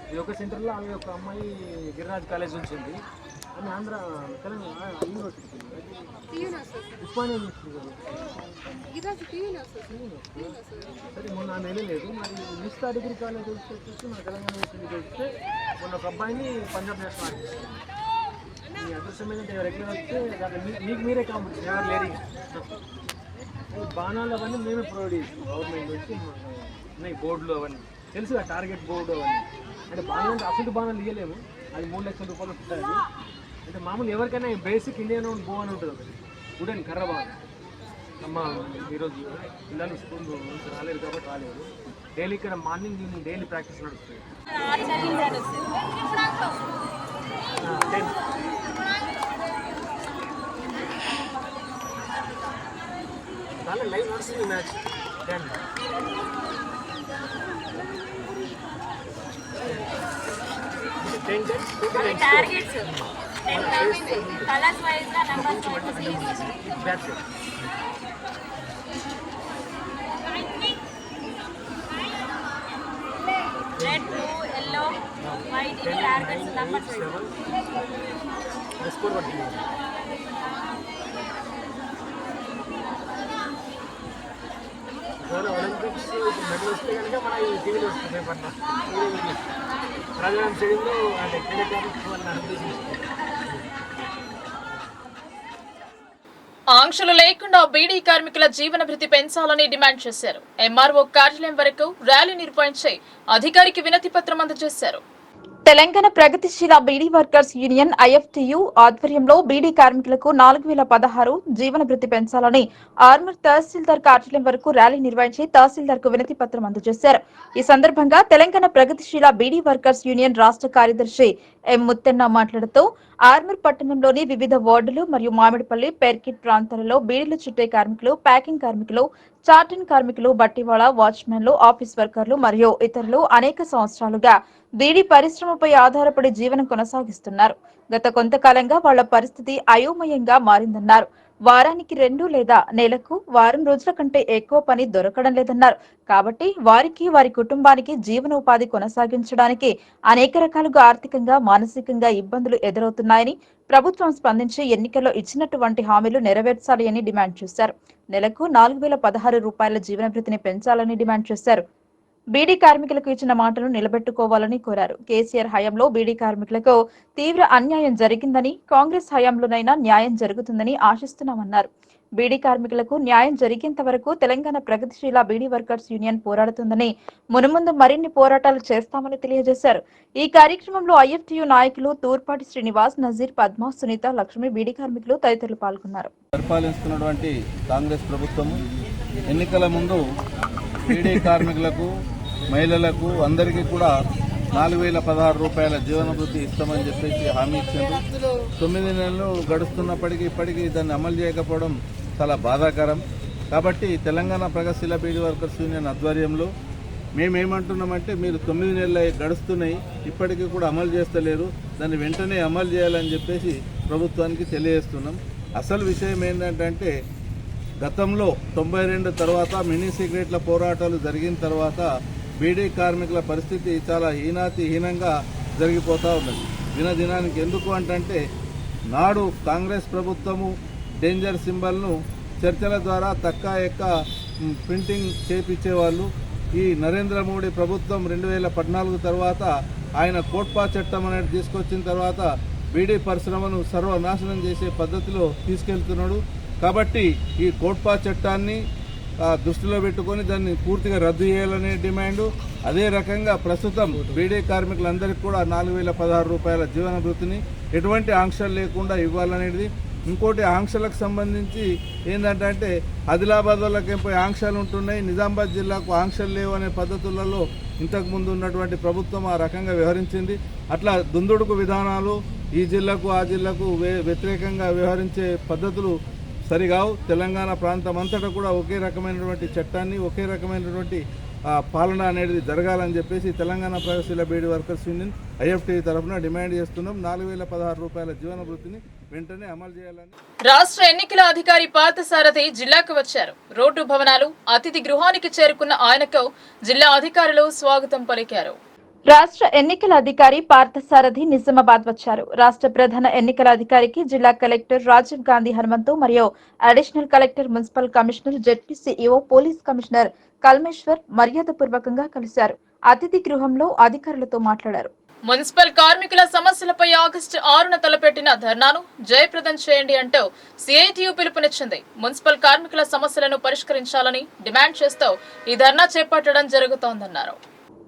[SPEAKER 10] ఇది ఒక సెంటర్లో ఆమె ఒక అమ్మాయి గిరిరాజ్ కాలేజ్ నుంచి ఉంది. ఆమె ఆంధ్ర తెలంగాణ యూనివర్సిటీ ఉస్మానియా సరే మొన్న ఆమె వెళ్ళలేదు. మరి నిస్తా డిగ్రీ కాలేజ్ వచ్చేసి మన తెలంగాణ యూనివర్సిటీకి వస్తే మొన్న ఒక అబ్బాయిని పంజాబ్ నేషనల్ ఆర్టిస్ట్. మీ అదృష్టం ఏంటంటే రెగ్యులర్ వస్తే మీకు మీరే కాంపిటీషన్ ఎవరు లేరు. బాణాలు అవన్నీ మేమే ప్రొవైడ్ చేస్తాం గవర్నమెంట్ నుంచి ఉన్నాయి. బోర్డులు అవన్నీ తెలుసు కదా, టార్గెట్ బోర్డు అవన్నీ. అంటే బాణాలు అంటే అసలు బాణాలు ఇవ్వలేము, అది 3 లక్షల రూపాయలు ఉంటుంది. అంటే మామూలు ఎవరికైనా బేసిక్ ఇండియన్ బో అని ఉంటుంది, ఒకటి ఉడన్ కర్ర బాగా. అమ్మ ఈరోజు పిల్లలు స్కూల్ నుంచి రాలేదు కాబట్టి రాలేదు. డైలీ ఇక్కడ మార్నింగ్ ఈవినింగ్ డైలీ ప్రాక్టీస్ నడుస్తుంది. చాలా లైవ్ నడుస్తుంది మ్యాచ్. 10
[SPEAKER 11] టార్గెట్స్ 10 కలర్స్ వైజ్ గా numbers wise
[SPEAKER 10] bats
[SPEAKER 11] red, blue, yellow, white ఇది టార్గెట్స్ నంబర్స్ వైజ్
[SPEAKER 10] స్కోర్ పడుతుంది. ఒలింపిక్స్ మెడల్ వస్తే కనుక మన ఈ టీవీలో వస్తుంది పేపర్లో. రాజారాం స్టేడియంలో అంటే
[SPEAKER 1] ఆంక్షలు లేకుండా బీడీ కార్మికుల జీవన భృతి పెంచాలని డిమాండ్ చేశారు. ఎంఆర్ఓ కార్యాలయం వరకు ర్యాలీ నిర్వహించి అధికారికి వినతి పత్రం అందజేశారు.
[SPEAKER 4] తెలంగాణ ప్రగతిశీల బీడీ వర్కర్స్ యూనియన్ ఐఎఫ్టియు ఆధ్వర్యంలో బీడీ కార్మికులకు 4016 జీవన భృతి పెంచాలని ఆర్మూర్ తహసీల్దార్ కార్యాలయం వరకు ర్యాలీ నిర్వహించి తహసీల్దార్ కు వినతి పత్రం అందజేశారు. ఈ సందర్భంగా తెలంగాణ ప్రగతిశీల బీడీ వర్కర్స్ యూనియన్ రాష్ట్ర కార్యదర్శి ఎం ముత్తెన్న మాట్లాడుతూ ఆర్మూర్ పట్టణంలోని వివిధ వార్డులు మరియు మామిడిపల్లి, పెర్కిట్ ప్రాంతాలలో బీడీలు చుట్టే కార్మికులు, ప్యాకింగ్ కార్మికులు, చార్టింగ్ కార్మికులు, బట్టివాళ, వాచ్మెన్లు, ఆఫీస్ వర్కర్లు మరియు ఇతరులు అనేక సంవత్సరాలుగా బీడీ పరిశ్రమపై ఆధారపడి జీవనం కొనసాగిస్తున్నారు. గత కొంతకాలంగా వాళ్ల పరిస్థితి అయోమయంగా మారిందన్నారు. వారానికి 2 లేదా నెలకు వారం రోజుల కంటే ఎక్కువ పని దొరకడం లేదన్నారు. కాబట్టి వారికి, వారి కుటుంబానికి జీవనోపాధి కొనసాగించడానికి అనేక రకాలుగా ఆర్థికంగా, మానసికంగా ఇబ్బందులు ఎదురవుతున్నాయని ప్రభుత్వం స్పందించి ఎన్నికల్లో ఇచ్చినటువంటి హామీలు నెరవేర్చాలి అని డిమాండ్ చేశారు. నెలకు 4016 రూపాయల జీవన భృతిని పెంచాలని డిమాండ్ చేశారు. బీడీ కార్మికులకు ఇచ్చిన మాటను నిలబెట్టుకోవాలని కోరారు. కేసీఆర్ హయాంలో బీడీ కార్మికులకు తీవ్ర అన్యాయం జరిగిందని, కాంగ్రెస్ హయాంలోనైనా న్యాయం జరుగుతుందని ఆశిస్తున్నామన్నారు. బీడీ కార్మికులకు న్యాయం జరిగేంత వరకు తెలంగాణ ప్రగతిశీల బీడీ వర్కర్స్ యూనియన్ పోరాడుతుందని, మునుముందు మరిన్ని పోరాటాలు చేస్తామని తెలియజేశారు. ఈ కార్యక్రమంలో ఐఎఫ్టియు నాయకులు తూర్పాటి శ్రీనివాస్, నజీర్, పద్మ, సునీత, లక్ష్మి, బీడీ కార్మికులు తదితరులు పాల్గొన్నారు.
[SPEAKER 12] పరిపాలిస్తున్నటువంటి కాంగ్రెస్ ప్రభుత్వం ఎన్నికల ముందు బీడీ కార్మికులకు, మహిళలకు అందరికీ కూడా 4016 రూపాయల జీవనభృతి ఇస్తామని చెప్పేసి హామీ ఇచ్చారు. 9 నెలలు గడుస్తున్నప్పటికీ ఇప్పటికీ దాన్ని అమలు చేయకపోవడం చాలా బాధాకరం. కాబట్టి తెలంగాణ ప్రగతిశీల బీడీ వర్కర్స్ యూనియన్ ఆధ్వర్యంలో మేమేమంటున్నామంటే, మీరు 9 నెలలు గడుస్తున్నాయి, ఇప్పటికీ కూడా అమలు చేస్తలేరు, దాన్ని వెంటనే అమలు చేయాలని చెప్పేసి ప్రభుత్వానికి తెలియజేస్తున్నాం. అసలు విషయం ఏంటంటే, గతంలో 92 తర్వాత మినీ సిగరెట్ల పోరాటాలు జరిగిన తర్వాత బీడీ కార్మికుల పరిస్థితి చాలా హీనంగా జరిగిపోతూ ఉన్నది దినదినానికి. ఎందుకు అంటే, నాడు కాంగ్రెస్ ప్రభుత్వము డేంజర్ సింబల్ను చర్చల ద్వారా తక్క ఎక్క ప్రింటింగ్ చేపించేవాళ్ళు. ఈ నరేంద్ర మోడీ ప్రభుత్వం 2014 తర్వాత ఆయన కోట్పా చట్టం అనేది తీసుకొచ్చిన తర్వాత బీడీ పరిశ్రమను సర్వనాశనం చేసే పద్ధతిలో తీసుకెళ్తున్నాడు. కాబట్టి ఈ కోట్పా చట్టాన్ని దృష్టిలో పెట్టుకొని దాన్ని పూర్తిగా రద్దు చేయాలనే డిమాండు. అదే రకంగా ప్రస్తుతం బీడీ కార్మికులందరికీ కూడా 4016 రూపాయల జీవన భృతిని ఎటువంటి ఆంక్షలు లేకుండా ఇవ్వాలనేది. ఇంకోటి ఆంక్షలకు సంబంధించి ఏంటంటే ఆదిలాబాద్ వాళ్ళకి పోయి ఆంక్షలు ఉంటున్నాయి, నిజామాబాద్ జిల్లాకు ఆంక్షలు లేవు అనే పద్ధతులలో ఇంతకుముందు ఉన్నటువంటి ప్రభుత్వం ఆ రకంగా వ్యవహరించింది. అట్లా దుందుడుకు విధానాలు ఈ జిల్లాకు ఆ జిల్లాకు వ్యతిరేకంగా వ్యవహరించే పద్ధతులు సరిగావు. తెలంగాణ ప్రాంతం అంతటా కూడా ఒకే రకమైనటువంటి చట్టాన్ని, ఒకే రకమైనటువంటి పాలన అనేది జరగాలని చెప్పేసి తెలంగాణ ప్రగతిశీల బీడీ వర్కర్స్ యూనియన్ ఐఎఫ్టీ తరఫున డిమాండ్ చేస్తున్నాం. 4016 రూపాయల జీవన భృతిని వెంటనే అమలు చేయాలని.
[SPEAKER 1] రాష్ట్ర ఎన్నికల అధికారి పార్థసారథి జిల్లాకు వచ్చారు. రోడ్డు భవనాలు, అతిథి గృహానికి చేరుకున్న ఆయనకు జిల్లా అధికారులు స్వాగతం పలికారు.
[SPEAKER 4] రాష్ట్ర ఎన్నికల అధికారి పార్థసారథి నిజామాబాద్ వచ్చారు. రాష్ట్ర ప్రధాన ఎన్నికల అధికారికి జిల్లా కలెక్టర్ రాజీవ్ గాంధీ హనుమంతు మరియు additional collector, municipal commissioner, ZP CEO, police commissioner Kalmeshwar మర్యాదపూర్వకంగా కలిశారు. అతిథి గృహంలో అధికారులతో మాట్లాడారు.
[SPEAKER 1] మున్సిపల్ కార్మికుల సమస్యలపై ఆగస్టు 6న తలపెట్టిన ధర్నాను జయప్రదం చేయండి అంటూ సిఐటియు పిలుపునిచ్చింది. మున్సిపల్ కార్మికుల సమస్యలను పరిష్కరించాలని డిమాండ్ చేస్తూ ఈ ధర్నా చేపట్టడం జరుగుతోందన్నారు.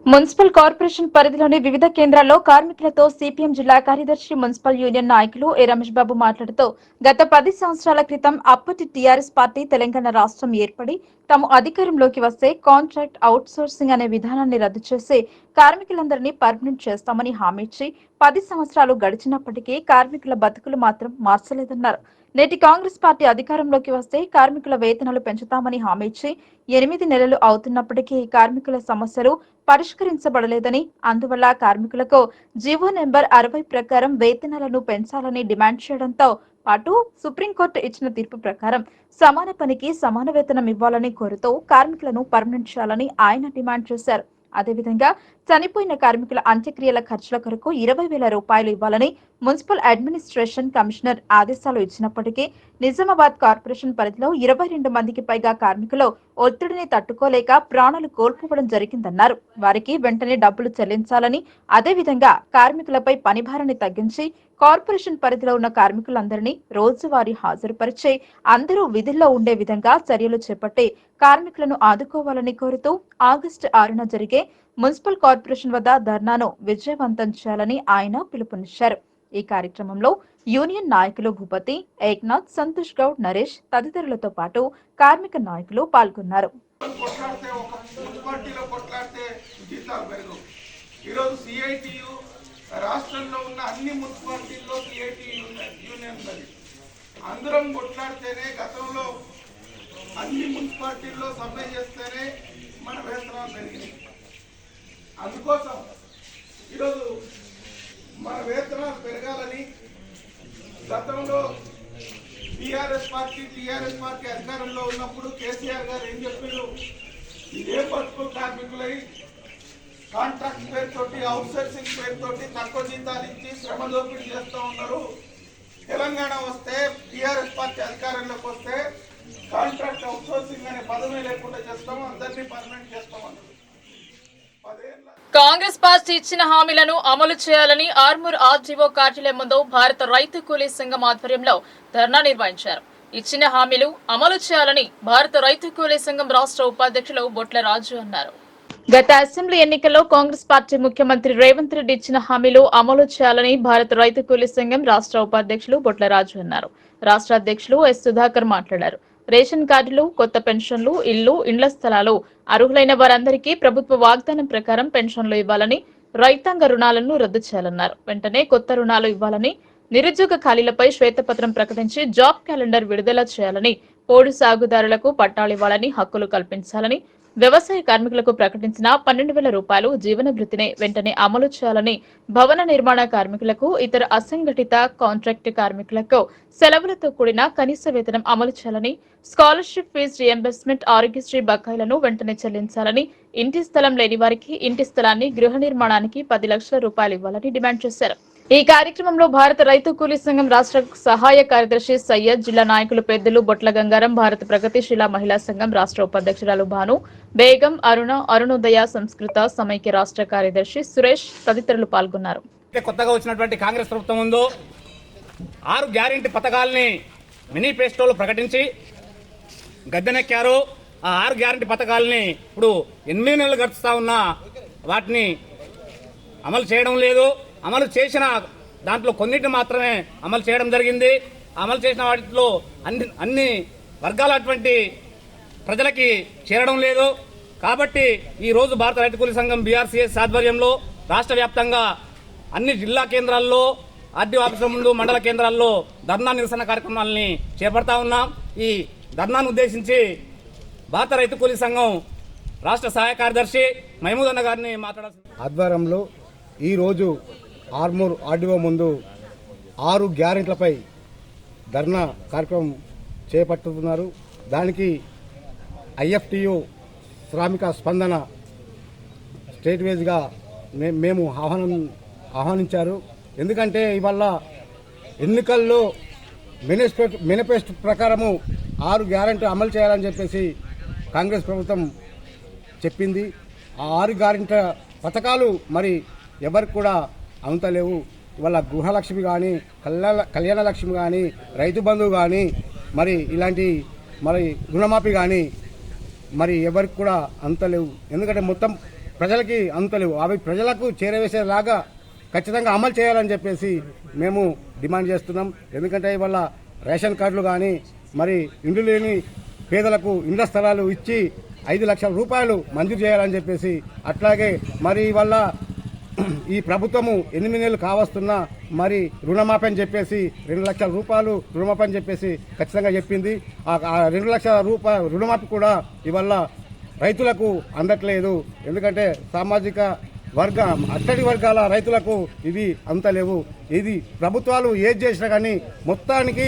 [SPEAKER 4] మున్సిపల్ కార్పొరేషన్ పరిధిలోని వివిధ కేంద్రాల్లో కార్మికులతో సిపిఎం జిల్లా కార్యదర్శి, మున్సిపల్ యూనియన్ నాయకులు ఏ రమేష్ బాబు మాట్లాడుతూ గత 10 సంవత్సరాల క్రితం అప్పటి టీఆర్ఎస్ పార్టీ తెలంగాణ రాష్ట్రం ఏర్పడి తాము అధికారంలోకి వస్తే కాంట్రాక్ట్ అవుట్ సోర్సింగ్ అనే విధానాన్ని రద్దు చేసి కార్మికులందరినీ పర్మనెంట్ చేస్తామని హామీ ఇచ్చి 10 సంవత్సరాలు గడిచినప్పటికీ కార్మికుల బతుకులు మాత్రం మార్చలేదన్నారు. నేటి కాంగ్రెస్ పార్టీ అధికారంలోకి వస్తే కార్మికుల వేతనాలు పెంచుతామని హామీ ఇచ్చి 8 నెలలు అవుతున్నప్పటికీ కార్మికుల సమస్యలు పరిష్కరించబడలేదని, అందువల్ల కార్మికులకు జీవో నెంబర్ 60 ప్రకారం వేతనాలను పెంచాలని డిమాండ్ చేయడంతో పాటు సుప్రీంకోర్టు ఇచ్చిన తీర్పు ప్రకారం సమాన పనికి సమాన వేతనం ఇవ్వాలని కోరుతూ కార్మికులను పర్మనెంట్ చేయాలని ఆయన డిమాండ్ చేశారు. అదేవిధంగా చనిపోయిన కార్మికుల అంత్యక్రియల ఖర్చుల కొరకు 20,000 రూపాయలు ఇవ్వాలని మున్సిపల్ అడ్మినిస్ట్రేషన్ కమిషనర్ ఆదేశాలు ఇచ్చినప్పటికీ నిజామాబాద్ కార్పొరేషన్ పరిధిలో 22 మందికి పైగా కార్మికులు ఒత్తిడిని తట్టుకోలేక ప్రాణాలు కోల్పోవడం జరిగిందన్నారు. వారికి వెంటనే డబ్బులు చెల్లించాలని, అదేవిధంగా కార్మికులపై పనిభారాన్ని తగ్గించి కార్పొరేషన్ పరిధిలో ఉన్న కార్మికులందరినీ రోజువారీ హాజరుపరిచి అందరూ విధుల్లో ఉండే విధంగా చర్యలు చేపట్టి కార్మికులను ఆదుకోవాలని కోరుతూ ఆగస్టు 6న జరిగే మున్సిపల్ కార్పొరేషన్ వద్ద ధర్నాను విజయవంతం చేయాలని ఆయన పిలుపునిచ్చారు. ఈ కార్యక్రమంలో యూనియన్ నాయకులు భూపతి, ఏక్నాథ్, సంతోష్ గౌడ్, నరేష్ తదితరులతో పాటు కార్మిక నాయకులు పాల్గొన్నారు.
[SPEAKER 7] రాష్ట్రంలో ఉన్న అన్ని మున్సిపాలిటీల్లో సిఐటియు యూనియన్ ఉన్నది. అందరం కొట్లాడితేనే, గతంలో అన్ని మున్సిపాలిటీల్లో సమ్మె చేస్తేనే మన వేతనాలు పెరిగినాయి. అందుకోసం ఈరోజు మన వేతనాలు పెరగాలని గతంలో టీఆర్ఎస్ పార్టీ అధికారంలో ఉన్నప్పుడు కేసీఆర్ గారు ఏం చెప్పారు, ఇదే బతుకు కార్మికులై కాంట్రాక్ట్ పేరుతోటి, అవుట్ సోర్సింగ్ పేరుతోటి తక్కువ జీతాలు ఇచ్చి శ్రమ దోపిడీ చేస్తూ ఉన్నారు. తెలంగాణ వస్తే, టీఆర్ఎస్ పార్టీ అధికారంలోకి వస్తే కాంట్రాక్ట్ అవుట్ సోర్సింగ్ అనే పదమే లేకుండా చేస్తాము, అందరినీ పర్మనెంట్ చేస్తామన్నారు.
[SPEAKER 1] కాంగ్రెస్ పార్టీ ఇచ్చిన హామీలను అమలు చేయాలని ఆర్మూర్ ఆర్డీఓ కార్యాలయం ముందు భారత రైతు కూలీ సంఘం ఆధ్వర్యంలో ధర్నా నిర్వహించారు. ఇచ్చిన హామీలు అమలు చేయాలని భారత రైతు కూలీ సంఘం రాష్ట్ర ఉపాధ్యక్షులు బొట్ల రాజు అన్నారు.
[SPEAKER 4] గత అసెంబ్లీ ఎన్నికల్లో కాంగ్రెస్ పార్టీ ముఖ్యమంత్రి రేవంత్ రెడ్డి ఇచ్చిన హామీలు అమలు చేయాలని భారత రైతు కూలీ సంఘం రాష్ట్ర ఉపాధ్యక్షులు బొట్ల రాజు అన్నారు. రాష్ట్ర అధ్యక్షులు ఎస్ సుధాకర్ మాట్లాడారు. రేషన్ కార్డులు, కొత్త పెన్షన్లు, ఇండ్ల స్థలాలు అర్హులైన వారందరికీ ప్రభుత్వ వాగ్దానం ప్రకారం పెన్షన్లు ఇవ్వాలని, రైతాంగ రుణాలను రద్దు చేయాలన్నారు. వెంటనే కొత్త రుణాలు ఇవ్వాలని, నిరుద్యోగ ఖాళీలపై శ్వేతపత్రం ప్రకటించి జాబ్ క్యాలెండర్ విడుదల చేయాలని, పోడు సాగుదారులకు పట్టాలివ్వాలని, హక్కులు కల్పించాలని, వ్యవసాయ కార్మికులకు ప్రకటించిన 12,000 రూపాయలు జీవన భృతిని వెంటనే అమలు చేయాలని, భవన నిర్మాణ కార్మికులకు, ఇతర అసంఘటిత కాంట్రాక్ట్ కార్మికులకు సెలవులతో కూడిన కనీస వేతనం అమలు చేయాలని, స్కాలర్షిప్ ఫీజు రియంబర్స్మెంట్, ఆరోగ్యశ్రీ బకాయిలను వెంటనే చెల్లించాలని, ఇంటి స్థలం లేని వారికి ఇంటి స్థలాన్ని గృహ నిర్మాణానికి 10 లక్షల రూపాయలు ఇవ్వాలని డిమాండ్ చేశారు. ఈ కార్యక్రమంలో భారత రైతు కూలీ సంఘం రాష్ట్ర సహాయ కార్యదర్శి సయ్యద్, జిల్లా నాయకులు పెద్దలు బొట్ల గంగారం, భారత ప్రగతిశీల మహిళా సంఘం రాష్ట్ర ఉపాధ్యక్షురాలు భాను, బేగం, అరుణోదయ సంస్కృత సమైక్య రాష్ట్ర కార్యదర్శి సురేష్ తదితరులు పాల్గొన్నారు.
[SPEAKER 13] కొత్తగా వచ్చినటువంటి కాంగ్రెస్ ప్రభుత్వం ముందు 6 గ్యారెంటీ పథకాలని మేనిఫెస్టోలో ప్రకటించి గద్దెనెక్కారు. ఆ 6 గ్యారెంటీ పథకాలని ఇప్పుడు 8 నెలలు గడుస్తా ఉన్నా వాటిని అమలు చేయడం లేదు. అమలు చేసిన దాంట్లో కొన్నిటిని మాత్రమే అమలు చేయడం జరిగింది. అమలు చేసిన వాటిలో అన్ని వర్గాలటువంటి ప్రజలకి చేరడం లేదు. కాబట్టి ఈరోజు భారత రైతు కూలీ సంఘం బీఆర్సీఎస్ ఆధ్వర్యంలో రాష్ట్ర వ్యాప్తంగా అన్ని జిల్లా కేంద్రాల్లో, ఆర్డీఓ ఆఫీసుల ముందు, మండల కేంద్రాల్లో ధర్నా నిరసన కార్యక్రమాలని చేపడతా ఉన్నాం. ఈ ధర్నాను ఉద్దేశించి భారత రైతు కూలీ సంఘం రాష్ట్ర సహాయ కార్యదర్శి మహమూద్ అన్న గారిని మాట్లాడాల్సింది.
[SPEAKER 14] ఆధ్వర్యంలో ఈరోజు ఆర్మూర్ ఆర్డీఓ ముందు 6 గ్యారెంట్లపై ధర్నా కార్యక్రమం చేపట్టుతున్నారు. దానికి ఐఎఫ్టియు శ్రామిక స్పందన స్టేట్ వైజ్గా మేము ఆహ్వానించారు. ఎందుకంటే ఇవాళ ఎన్నికల్లో మేనిఫెస్టో ప్రకారము 6 గ్యారెంటీ అమలు చేయాలని చెప్పేసి కాంగ్రెస్ ప్రభుత్వం చెప్పింది. ఆ 6 గ్యారెంటీ పథకాలు మరి ఎవరికి కూడా అందుతలేవు. ఇవాళ గృహలక్ష్మి కానీ, కళ్యాణ లక్ష్మి కానీ, రైతు బంధువు కానీ, మరి ఇలాంటి మరి రుణమాఫీ కానీ మరి ఎవరికి కూడా అందుతలేవు. ఎందుకంటే మొత్తం ప్రజలకి అందుతలేవు. అవి ప్రజలకు చేరవేసేలాగా ఖచ్చితంగా అమలు చేయాలని చెప్పేసి మేము డిమాండ్ చేస్తున్నాం. ఎందుకంటే ఇవాళ రేషన్ కార్డులు కానీ, మరి ఇండ్లు లేని పేదలకు ఇండ్ల స్థలాలు ఇచ్చి 5 లక్షల రూపాయలు మంజూరు చేయాలని చెప్పేసి, అట్లాగే మరి ఇవాళ ఈ ప్రభుత్వము 8 నెలలు కావస్తున్నా మరి రుణమాఫీ అని చెప్పేసి 2 లక్షల రూపాయలు రుణమాఫీ అని చెప్పేసి ఖచ్చితంగా చెప్పింది. ఆ 2 లక్షల రూపాయల రుణమాఫీ కూడా ఇవాళ రైతులకు అందట్లేదు. ఎందుకంటే సామాజిక అట్టడి వర్గాల రైతులకు ఇది అందలేవు. ఇది ప్రభుత్వాలు ఏది చేసినా కానీ మొత్తానికి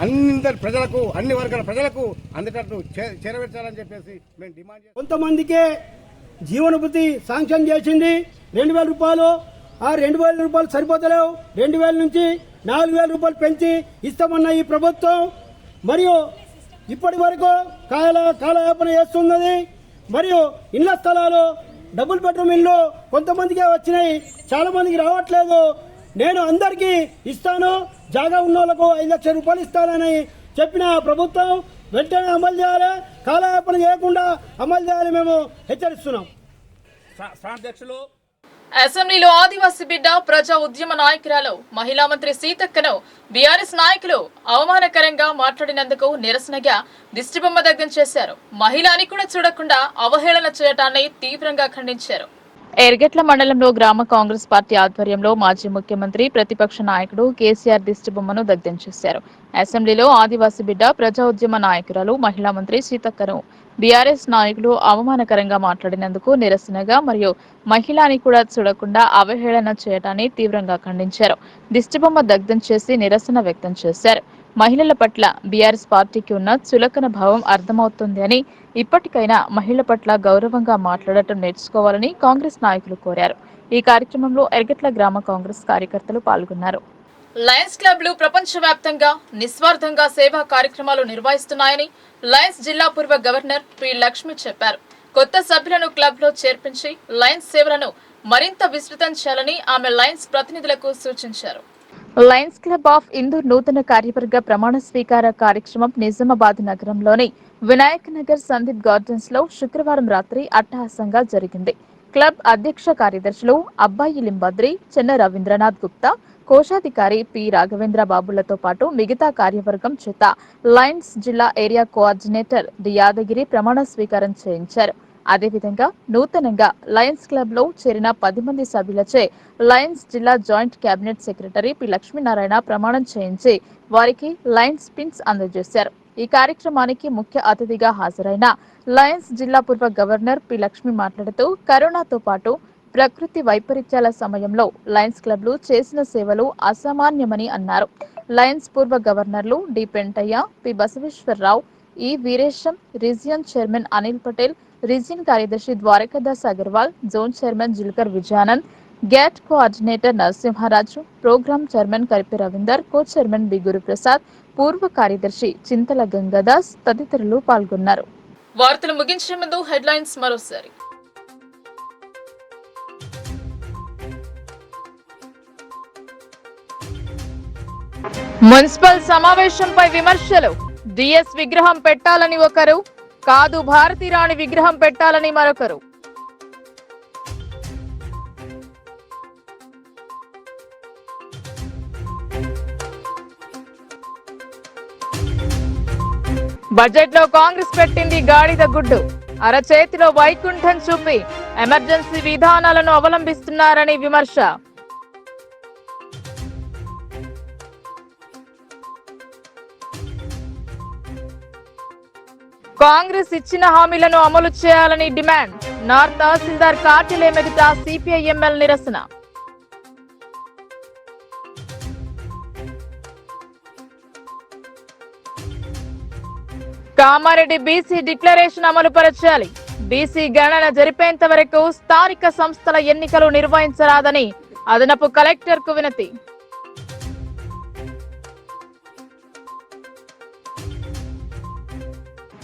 [SPEAKER 14] అందరి ప్రజలకు, అన్ని వర్గాల ప్రజలకు అందేటట్లు చేరవేర్చాలని చెప్పేసి మేము డిమాండ్ చేస్తాం.
[SPEAKER 15] కొంతమందికే జీవనభృతి శాంక్షన్ చేసింది 2,000 రూపాయలు. ఆ 2,000 రూపాయలు సరిపోతలేవు. 2,000 నుంచి 4,000 రూపాయలు పెంచి ఇస్తామన్న ఈ ప్రభుత్వం మరియు ఇప్పటి వరకు కాలయాపన చేస్తున్నది. మరియు ఇళ్ల స్థలాలు, డబుల్ బెడ్రూమ్ ఇల్లు కొంతమందికే వచ్చినాయి, చాలా మందికి రావట్లేదు. నేను అందరికీ ఇస్తాను, జాగా ఉన్న వాళ్ళకు 5 లక్షల రూపాయలు ఇస్తానని చెప్పిన ప్రభుత్వం వెంటనే అమలు చేయాలి, కాలయాపన చేయకుండా అమలు చేయాలి మేము హెచ్చరిస్తున్నాం.
[SPEAKER 1] అసెంబ్లీలో ఆదివాసీ బిడ్డ ప్రజా ఉద్యమ నాయకురాలు మహిళా మంత్రి సీతక్కను బీఆర్ఎస్ నాయకులు అవమానకరంగా మాట్లాడినందుకు నిరసనగా దిష్టిబొమ్మ దగ్ధం చేశారు. మహిళని కూడా చూడకుండా అవహేళన చేయటాన్ని తీవ్రంగా ఖండించారు.
[SPEAKER 4] ఎర్గెట్ల మండలంలో గ్రామ కాంగ్రెస్ పార్టీ ఆధ్వర్యంలో మాజీ ముఖ్యమంత్రి ప్రతిపక్ష నాయకుడు కేసీఆర్ దిష్టిబొమ్మను దగ్ధం చేశారు. అసెంబ్లీలో ఆదివాసీ బిడ్డ ప్రజా ఉద్యమ నాయకురాలు మహిళా మంత్రి సీతక్కను బీఆర్ఎస్ నాయకులు అవమానకరంగా మాట్లాడినందుకు నిరసనగా మరియు మహిళని కూడా చూడకుండా అవహేళన చేయడాన్ని తీవ్రంగా ఖండించారు. దిష్టిబొమ్మ దగ్ధం చేసి నిరసన వ్యక్తం చేశారు. మహిళల పట్ల బీఆర్ఎస్ పార్టీకి ఉన్న చులకన భావం అర్థమవుతుంది అని, ఇప్పటికైనా మహిళల పట్ల గౌరవంగా మాట్లాడటం నేర్చుకోవాలని కాంగ్రెస్ నాయకులు కోరారు. ఈ కార్యక్రమంలో ఎర్గెట్ల గ్రామ కాంగ్రెస్ కార్యకర్తలు పాల్గొన్నారు.
[SPEAKER 1] లయన్స్ క్లబ్లు ప్రపంచవ్యాప్తంగా నిస్వార్థంగా సేవా కార్యక్రమాలు నిర్వహిస్తున్నాయని లయన్స్ జిల్లా పూర్వ గవర్నర్ పి లక్ష్మి చెప్పారు. కొత్త సభ్యులను క్లబ్ లో చేర్పించి లయన్స్ సేవలను మరింత విస్తృతం చేయాలని ఆమె లయన్స్ ప్రతినిధులకు సూచించారు.
[SPEAKER 4] లయన్స్ క్లబ్ ఆఫ్ ఇందూర్ నూతన కార్యవర్గ ప్రమాణ స్వీకార కార్యక్రమం నిజామాబాద్ నగరంలోని వినాయక్ నగర్ సందీప్ గార్డెన్స్ లో శుక్రవారం రాత్రి అట్టహాసంగా జరిగింది. క్లబ్ అధ్యక్ష కార్యదర్శులు అబ్బాయి లింబద్రి, చెన్న రవీంద్రనాథ్ గుప్తా, కోశాధికారి పి రాఘవేంద్ర బాబులతో పాటు మిగతా కార్యవర్గం చేత లయన్స్ జిల్లా ఏరియా కోఆర్డినేటర్ డి యాదగిరి ప్రమాణ స్వీకారం చేయించారు. అదేవిధంగా నూతనంగా లయన్స్ క్లబ్ లో చేరిన 10 మంది సభ్యులచే లయన్స్ జిల్లా joint cabinet secretary P Lakshminarayana ప్రమాణం చేయించి వారికి లయన్స్ పిన్స్ అందజేశారు. ఈ కార్యక్రమానికి ముఖ్య అతిథిగా హాజరైన లయన్స్ జిల్లా పూర్వ గవర్నర్ పి లక్ష్మి మాట్లాడుతూ కరోనాతో పాటు ప్రకృతి వైపరీత్యాల సమయంలో లయన్స్ క్లబ్లు చేసిన సేవలు అసామాన్యమని అన్నారు. లయన్స్ పూర్వ గవర్నర్లు D Pentaiah, P Basaveswararao, E Veeresham, region chairman Anil Patel, region కార్యదర్శి ద్వారకాదాస్ అగర్వాల్, జోన్ చైర్మన్ జిల్కర్ విజయానంద్, గ్యాట్ coordinator Narasimharaju, programme chairman Karipi Ravinder, co chairman B Guruprasad, పూర్వ కార్యదర్శి చింతల గంగాదాస్ తదితరులు పాల్గొన్నారు.
[SPEAKER 1] వార్తలు ముగించే ముందు హెడ్లైన్స్ మరోసారి. మున్సిపల్ సమావేశంపై విమర్శలు. డిఎస్ విగ్రహం పెట్టాలని ఒకరు, కాదు భారతీరాణి విగ్రహం పెట్టాలని మరొకరు. బడ్జెట్లో కాంగ్రెస్ పెట్టింది గాడిద గుడ్డు. అరచేతిలో వైకుంఠం చూపి ఎమర్జెన్సీ విధానాలను అవలంబిస్తున్నారని విమర్శ. కాంగ్రెస్ ఇచ్చిన హామీలను అమలు చేయాలని డిమాండ్. నార్త్ తహసీల్దార్ కార్యాలయం ఎదుట సిపిఐఎంఎల్ నిరసన. కామారెడ్డి బీసీ డిక్లరేషన్ అమలు పరచాలి. బీసీ గణన జరిపేంత వరకు స్థానిక సంస్థల ఎన్నికలు నిర్వహించరాదని అదనపు కలెక్టర్కు వినతి.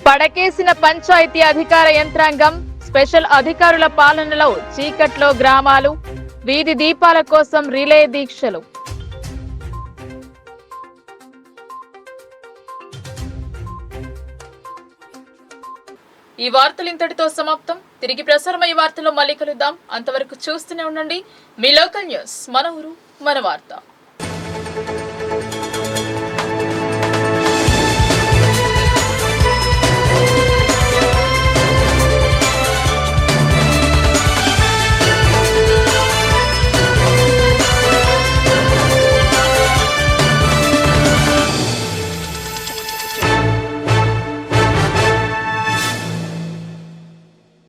[SPEAKER 1] పడకేసిన పంచాయతీ అధికార యంత్రాంగం. స్పెషల్ అధికారుల పాలనలో చీకట్లో గ్రామాలు, వీధి దీపాల కోసం రిలే దీక్షలు. ఈ వార్తలు ఇంతటితో సమాప్తం. తిరిగి ప్రసారమయ్యే వార్తల్లో మళ్ళీ కలుద్దాం. అంతవరకు చూస్తూనే ఉండండి మీ లోకల్ న్యూస్. మన ఊరు మన వార్త.